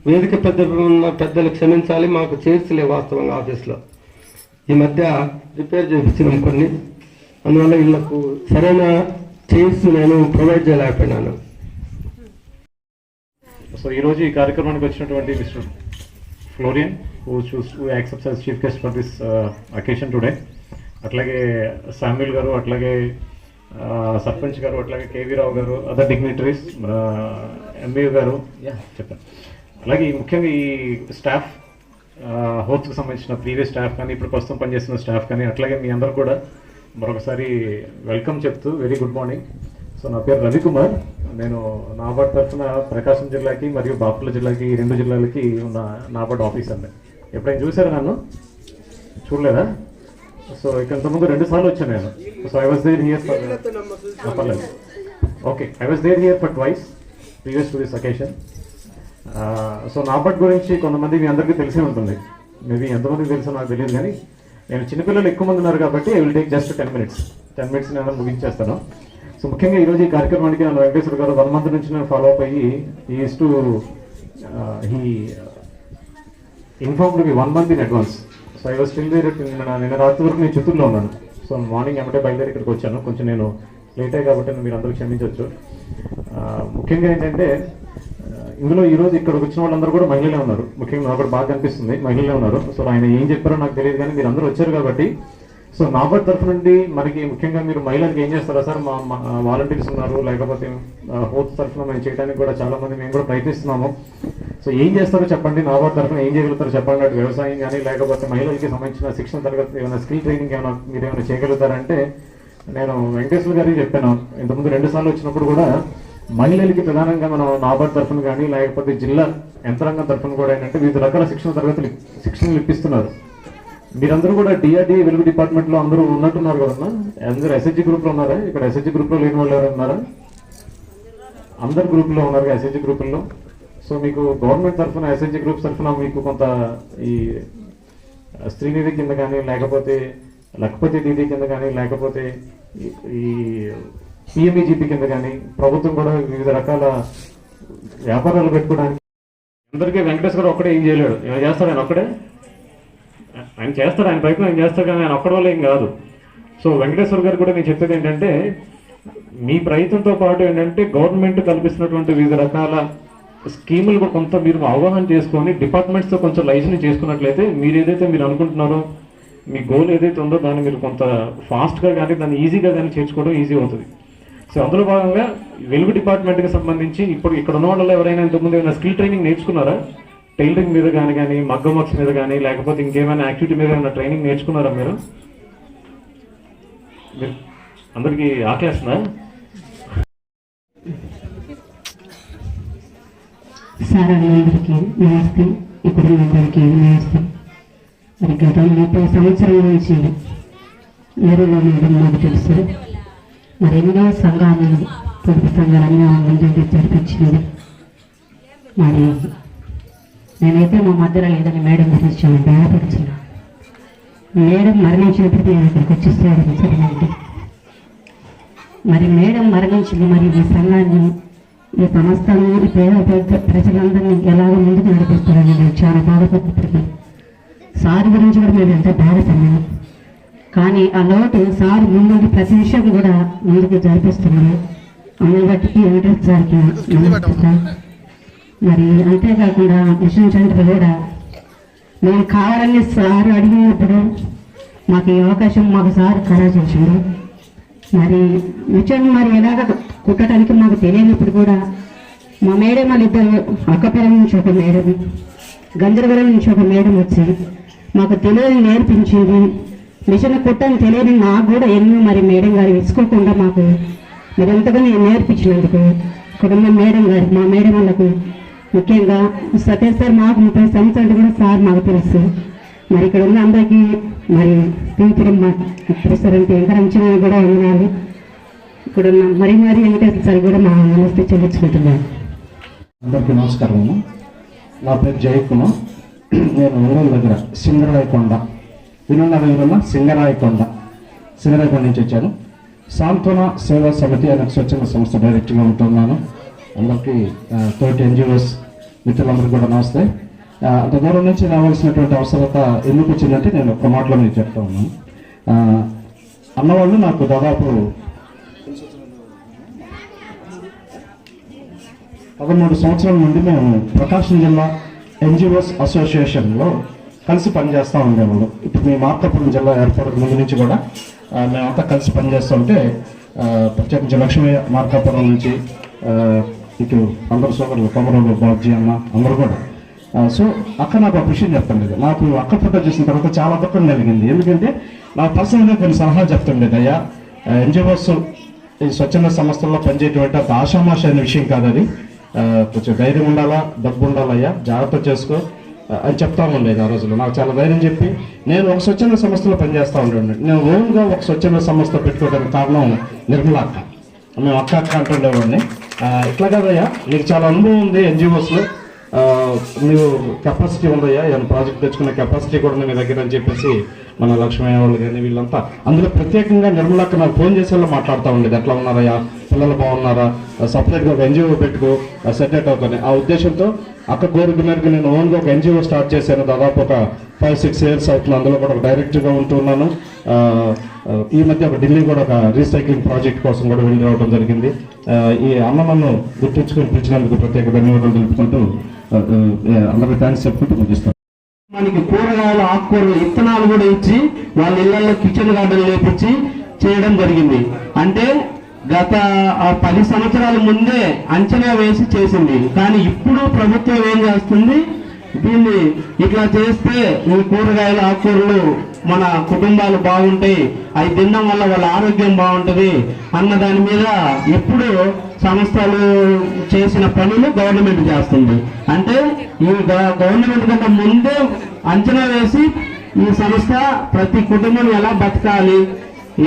C: వేదిక పెద్దలు క్షమించాలి, మాకు చైర్స్ లేవు వాస్తవంగా ఆఫీస్లో. ఈ మధ్య రిపేర్ చేయించినాం కొన్ని, అందువల్ల వీళ్ళకు సరైన చైర్స్ నేను ప్రొవైడ్ చేయలేకపోయినాను.
F: సో ఈరోజు ఈ కార్యక్రమానికి వచ్చినటువంటి mister Florian who accepts as chief guest for this occasion today, అట్లాగే శామ్యుల్ గారు, అట్లాగే సర్పంచ్ గారు, అట్లాగే కేవీ రావు గారు, అదర్ డిగ్నిటరీస్, ఎంబీఓ గారు చెప్పారు. అలాగే ముఖ్యంగా ఈ స్టాఫ్ హోప్స్కి సంబంధించిన ప్రీవియస్ స్టాఫ్ కానీ ఇప్పుడు ప్రస్తుతం పనిచేస్తున్న స్టాఫ్ కానీ అట్లాగే మీ అందరూ కూడా మరొకసారి వెల్కమ్ చెప్తూ వెరీ గుడ్ మార్నింగ్. సో నా పేరు రవికుమార్. నేను నాబార్డ్ తరఫున ప్రకాశం జిల్లాకి మరియు బాపట్ల జిల్లాకి, ఈ 2 జిల్లాలకి ఉన్న నాబార్డ్ ఆఫీసర్ని. ఎప్పుడైనా చూసారా నన్ను? చూడలేదా? సో ఇక్కడ ఇంతకుముందు 2 సార్లు వచ్చాను నేను. So I was there here for okay I was there here for twice previous to this occasion. So NABARD గురించి కొంతమంది మీ అందరికీ తెలిసే ఉంటుంది. మేబీ ఎంతమందికి తెలుసో నాకు తెలియదు, కానీ నేను చిన్నపిల్లలు ఎక్కువ మంది ఉన్నారు కాబట్టి I will take just 10 minutes నేను ముగించేస్తాను. సో ముఖ్యంగా ఈరోజు ఈ కార్యక్రమానికి నన్ను వెంకటేశ్వర గారు 1 month నుంచి నేను ఫాలో అప్ అయ్యి he informed me 1 month in advance. So I was still there. నిన్న రాత్రి వరకు నేను చిత్తూరులో ఉన్నాను. సో మార్నింగ్ ఏమంటే బయలుదేరి ఇక్కడికి వచ్చాను. కొంచెం నేను లేట్ అయ్యి కాబట్టి మీరు అందరూ క్షమించవచ్చు. ముఖ్యంగా ఏంటంటే ఇందులో ఈరోజు ఇక్కడికి వచ్చిన వాళ్ళందరూ కూడా మహిళలే ఉన్నారు. ముఖ్యంగా నాకు బాగా కనిపిస్తుంది మహిళలే ఉన్నారు. సో ఆయన ఏం చెప్పారో నాకు తెలియదు, కానీ మీరు అందరూ వచ్చారు కాబట్టి. సో నాబార్డ్ తరఫు నుండి మనకి ముఖ్యంగా మీరు మహిళలకు ఏం చేస్తారా సార్? మా వాలంటీర్స్ ఉన్నారు, లేకపోతే హోప్స్ తరఫున మేము చేయడానికి కూడా చాలా మంది మేము కూడా ప్రయత్నిస్తున్నాము. సో ఏం చేస్తారో చెప్పండి, నాబార్డ్ తరఫున ఏం చేయగలుగుతారో చెప్పండి. అటు వ్యవసాయం కానీ లేకపోతే మహిళలకి సంబంధించిన శిక్షణ తరగతి ఏమైనా స్కిల్ ట్రైనింగ్ ఏమైనా మీరు ఏమైనా చేయగలుగుతారంటే, నేను వెంకటేశ్వర గారికి చెప్పాను ఇంతకుముందు 2 సార్లు వచ్చినప్పుడు కూడా, మహిళలకి ప్రధానంగా మనం నాబార్డ్ తరఫున కానీ లేకపోతే జిల్లా యంత్రాంగం తరఫున కూడా ఏంటంటే వివిధ రకాల శిక్షణలు ఇప్పిస్తున్నారు. మీరందరూ కూడా డిఆర్డీ వెలుగు డిపార్ట్మెంట్లో అందరూ ఉన్నట్టున్నారు కదన్నా. అందరూ ఎస్హెచ్జి గ్రూప్లో ఉన్నారా? ఇక్కడ ఎస్హెచ్జి గ్రూప్లో లేని వాళ్ళు ఎవరు ఉన్నారా? అందరు గ్రూప్లో ఉన్నారు ఎస్హెచ్జి గ్రూపుల్లో. సో మీకు గవర్నమెంట్ తరఫున ఎస్హెచ్జి గ్రూప్ తరఫున మీకు కొంత ఈ శ్రీనిధి కింద కానీ, లేకపోతే లఖపతి దీదీ కింద కానీ, లేకపోతే ఈ పిఎంఈజీపీ కింద కానీ ప్రభుత్వం కూడా వివిధ రకాల వ్యాపారాలు పెట్టుకోవడానికి అందరికీ వెంకటేశ్వర ఒక్కడే ఏం చేయలేడు. ఏమైనా చేస్తాడు ఆయన ఒక్కడే? ఆయన చేస్తాడు, ఆయన ప్రయత్నం ఆయన చేస్తాడు, కానీ ఆయన ఒక్కడి వల్ల ఏం కాదు. సో వెంకటేశ్వర గారు కూడా నేను చెప్పేది ఏంటంటే, మీ ప్రయత్నంతో పాటు ఏంటంటే గవర్నమెంట్ కల్పిస్తున్నటువంటి వివిధ రకాల స్కీములు కూడా కొంత మీరు అవగాహన చేసుకొని డిపార్ట్మెంట్స్తో కొంచెం లైసెన్స్ చేసుకున్నట్లయితే మీరు ఏదైతే మీరు అనుకుంటున్నారో, మీ గోల్ ఏదైతే ఉందో దాన్ని మీరు కొంత ఫాస్ట్గా కానీ దాన్ని ఈజీగా కానీ చేర్చుకోవడం ఈజీ అవుతుంది. సో అందులో భాగంగా వెలుగు డిపార్ట్మెంట్కి సంబంధించి ఇప్పుడు ఇక్కడ ఉన్న వాళ్ళు ఎవరైనా ఇంతకుముందు ఏమైనా స్కిల్ ట్రైనింగ్ నేర్చుకున్నారా? టైలరింగ్ మీద కానీ మగ్గం వర్క్స్ మీద కానీ, లేకపోతే ఇంకేమైనా యాక్టివిటీ మీద ఏమైనా ట్రైనింగ్ నేర్చుకున్నారా మీరు? అందరికీ ఆకలేస్తుందా?
M: సార్ అందరికీ నమస్తే. ఇప్పుడు అందరికీ నమస్తే. మరి గత 30 సంవత్సరాల నుంచి నెరలో మేడం నాకు తెలుసు. మరి ఎన్నో సంఘాలను పొదుపు సంఘాలన్నీ ముందుండి జరిపించింది. మరి నేనైతే మా మధ్యలో లేదని మేడం గురించి చాలా బాధపడుతున్నాను. మేడం మరణించినప్పటికీ నేను ఇక్కడికి వచ్చేసేయడం జరిగింది. మరి మేడం మరణించింది. మరి ఈ సంఘాన్ని, ఈ సంస్థను, ఈ పేద ప్రజలందరినీ ఎలాగ ముందుకు నడిపిస్తారని నేను చాలా బాధపడినప్పటికీ సార్ గురించి కూడా మేము ఎంతో బాధపడినాము. కానీ ఆ లోటు సార్ ముందుండి ప్రతి విషయం కూడా ముందుకు జరిపిస్తున్నారు. అమ్మని బట్టికి వెంకటేశ్వర సార్కి నమస్కారం. మరి అంతేకాకుండా మిషన్ సెంటర్ కూడా మేము కావాలని సార్ అడిగినప్పుడు మాకు ఈ అవకాశం మాకు సార్ ఖరా చేసిండు. మరి మిషన్ మరి ఎలాగ కుట్టడానికి మాకు తెలియనప్పుడు కూడా మా మేడం వాళ్ళు ఇద్దరు అక్కపేర నుంచి ఒక మేడం, గంజరవరం నుంచి ఒక మేడం వచ్చి మాకు తెలియని నేర్పించేది. మిషన్ కుట్టని తెలియని నాకు కూడా ఎన్నో మరి మేడం గారు ఇచ్చుకోకుండా మాకు మరి ఎంతగానో నేర్పించినందుకు ఇక్కడ ఉన్న మేడం గారు, మా మేడం వాళ్ళకు ముఖ్యంగా సతీష్ సార్ మాకు 30 సంవత్సరాలు కూడా సార్ మాకు తెలుసు. మరి ఇక్కడ ఉన్న అందరికీ మరి పీపురం ప్రెసిడెంట్ వెంకటంచన కూడా ఉన్నారు. ఇక్కడ ఉన్న మరి వెంకటేశ్వర సార్ కూడా మా నమస్తే చెల్లించుకుంటున్నాను.
I: అందరికీ నమస్కారము. నా పేరు జయకుమార్. నేను ఒంగోలు దగ్గర సింగరాయకొండ, వినున్న వివరణ సింగరాయకొండ నుంచి వచ్చాను. సాంత్వన సేవా సమితి అనే స్వచ్ఛంద సంస్థ డైరెక్టర్గా ఉంటున్నాను. అందరికీ తోటి ఎన్జిఓస్ మిత్రులందరికీ కూడా నమస్తే. అంత దూరం నుంచి రావాల్సినటువంటి అవసరత ఎందుకు వచ్చిందంటే నేను ఒక మాటలో మీకు చెప్తా ఉన్నాను. అన్నవాళ్ళు నాకు దాదాపు 13 సంవత్సరాల నుండి మేము ప్రకాశం జిల్లా ఎన్జిఓస్ అసోసియేషన్లో కలిసి పనిచేస్తూ ఉండేవాళ్ళు. ఇప్పుడు మీ మార్కాపురం జిల్లా ఏర్పడక ముందు నుంచి కూడా మేమంతా కలిసి పనిచేస్తూ ఉంటే, ప్రత్యేకించి లక్ష్మీ మార్కాపురం నుంచి ఇటు అందరు సోదరులు కొమరంలో బాబ్జీ అన్న అందరూ కూడా. సో అక్కడ నాకు ఒక విషయం చెప్తుండేది. నాకు అక్క ఫోటో చూసిన తర్వాత చాలా దుఃఖం కలిగింది. ఎందుకంటే నాకు పర్సనల్గా కొన్ని సలహాలు చెప్తుండేది. అయ్యా, ఎన్జిఓస్ ఈ స్వచ్ఛంద సంస్థల్లో పనిచేయటువంటి అంత ఆషామాష అనే విషయం కాదు అది. కొంచెం ధైర్యం ఉండాలా, డబ్బు ఉండాలయ్యా, జాగ్రత్త చేసుకో అని చెప్తా ఉండేది. ఆ రోజుల్లో నాకు చాలా ధైర్యం చెప్పి నేను ఒక స్వచ్ఛంద సంస్థలో పనిచేస్తూ ఉండేవాడిని. నేను ఓన్గా ఒక స్వచ్ఛంద సంస్థ పెట్టుకోవడానికి కారణం నిర్మలా అక్క. మేము అక్క అంటుండేవాడిని. ఇట్లా కాదయ్యా, నీకు చాలా అనుభవం ఉంది ఎన్జిఓస్లో, నీవు కెపాసిటీ ఉందయ్యా, ఏమైనా ప్రాజెక్ట్ తెచ్చుకునే కెపాసిటీ కూడా మీ దగ్గర అని చెప్పేసి మన లక్ష్మీ వాళ్ళు కానీ వీళ్ళంతా, అందులో ప్రత్యేకంగా నిర్మలక్క నాకు ఫోన్ చేసే వాళ్ళు మాట్లాడుతూ ఉండేది. ఎట్లా ఉన్నారయ్యా, పిల్లలు బాగున్నారా, సపరేట్గా ఒక ఎన్జిఓ పెట్టుకో సెటిల్ అవుతాను. ఆ ఉద్దేశంతో అక్క కోరిక మేరకు నేను ఓన్గా ఒక ఎన్జిఓ స్టార్ట్ చేశాను. దాదాపు ఒక 5-6 years అవుతుంది. అందులో కూడా ఒక డైరెక్టర్గా ఉంటున్నాను. ఈ మధ్య ఒక ఢిల్లీ కూడా ఒక రీసైక్లింగ్ ప్రాజెక్ట్ కోసం కూడా వెళ్ళి రావడం జరిగింది. ఈ అన్నలను గుర్తించుకొని పిలిచినందుకు ప్రత్యేక ధన్యవాదాలు తెలుపుకుంటూ అందరికీ థ్యాంక్స్ చెప్పుకుంటూ ముగిస్తాను.
J: మనకి కూరగాయలు, ఆకుకూరలు, విత్తనాలు కూడా ఇచ్చి వాళ్ళ ఇళ్లలో కిచెన్ గార్డెన్ లేపించి చేయడం జరిగింది. అంటే గత 10 సంవత్సరాల ముందే అంచనా వేసి చేసింది. కానీ ఇప్పుడు ప్రభుత్వం ఏం చేస్తుంది, దీన్ని ఇట్లా చేస్తే ఈ కూరగాయలు, ఆకుకూరలు మన కుటుంబాలు బాగుంటాయి, అవి తినడం వల్ల వాళ్ళ ఆరోగ్యం బాగుంటుంది అన్న దాని మీద ఇప్పుడు సంస్థలు చేసిన పనులు గవర్నమెంట్ చేస్తుంది. అంటే ఈ గవర్నమెంట్ కంటే ముందే అంచనా వేసి ఈ సంస్థ ప్రతి కుటుంబం ఎలా బతకాలి,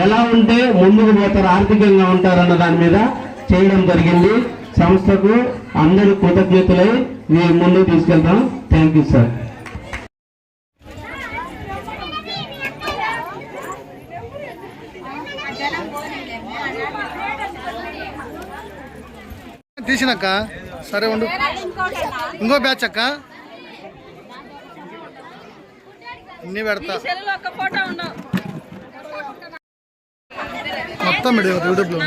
J: ఎలా ఉంటే ముందుకు పోతారు, ఆర్థికంగా ఉంటారన్న దాని మీద చేయడం జరిగింది. సంస్థకు అందరూ కృతజ్ఞతలై ముందుకు తీసుకెళ్తాం. Thank you sir.
B: తీసినక్క సరే ఉండు. ఇంకో బ్యాచ్ అక్క అన్నీ పెడతా మొత్తం యూట్యూబ్ లో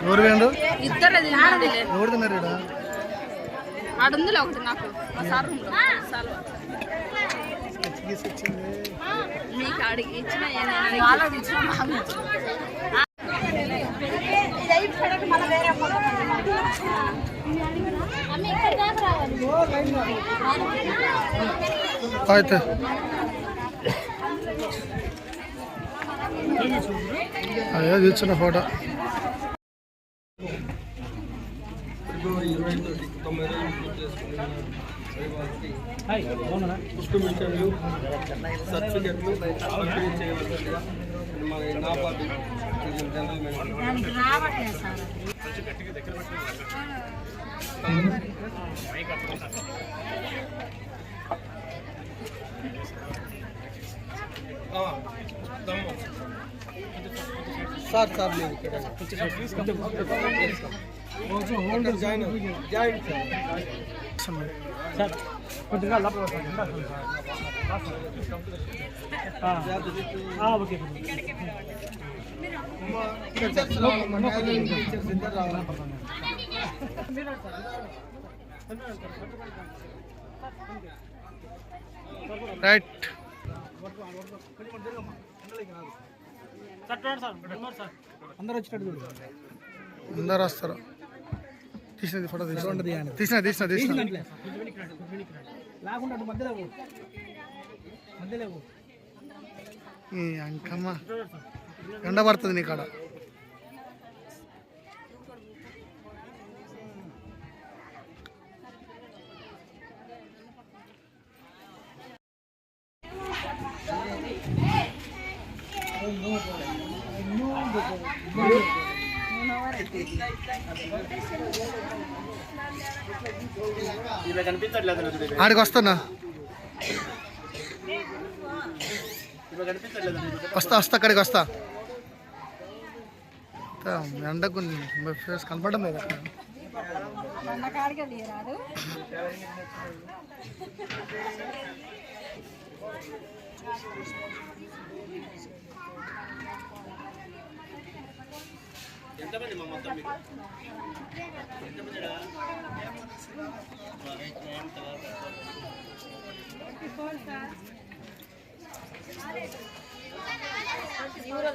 B: ఎవరు వేయండు ఎవరు తిన్నారు అయితే అయ్యో తీర్చున్న ఫోటో
C: సర్టిఫికెట్లు సార్ సార్ జాయింట్ సార్ కొద్దిగా ఓకే
B: రైట్
K: అందరూ వచ్చేటట్టు
B: అందరు వస్తారు. తీసినది ఫోటో తీసిన
K: లేకుండా మధ్యలో
B: అంకమ్మ ఎండ పడుతుంది నీ కాడ. ఆడికి వస్తున్నా వస్తా అక్కడికి వస్తా. ఎండకు ఫేస్ కనపడడం లేదా?
C: ఎంతమంది మా మొత్తం మీకు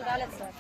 G: రాలేదు సార్.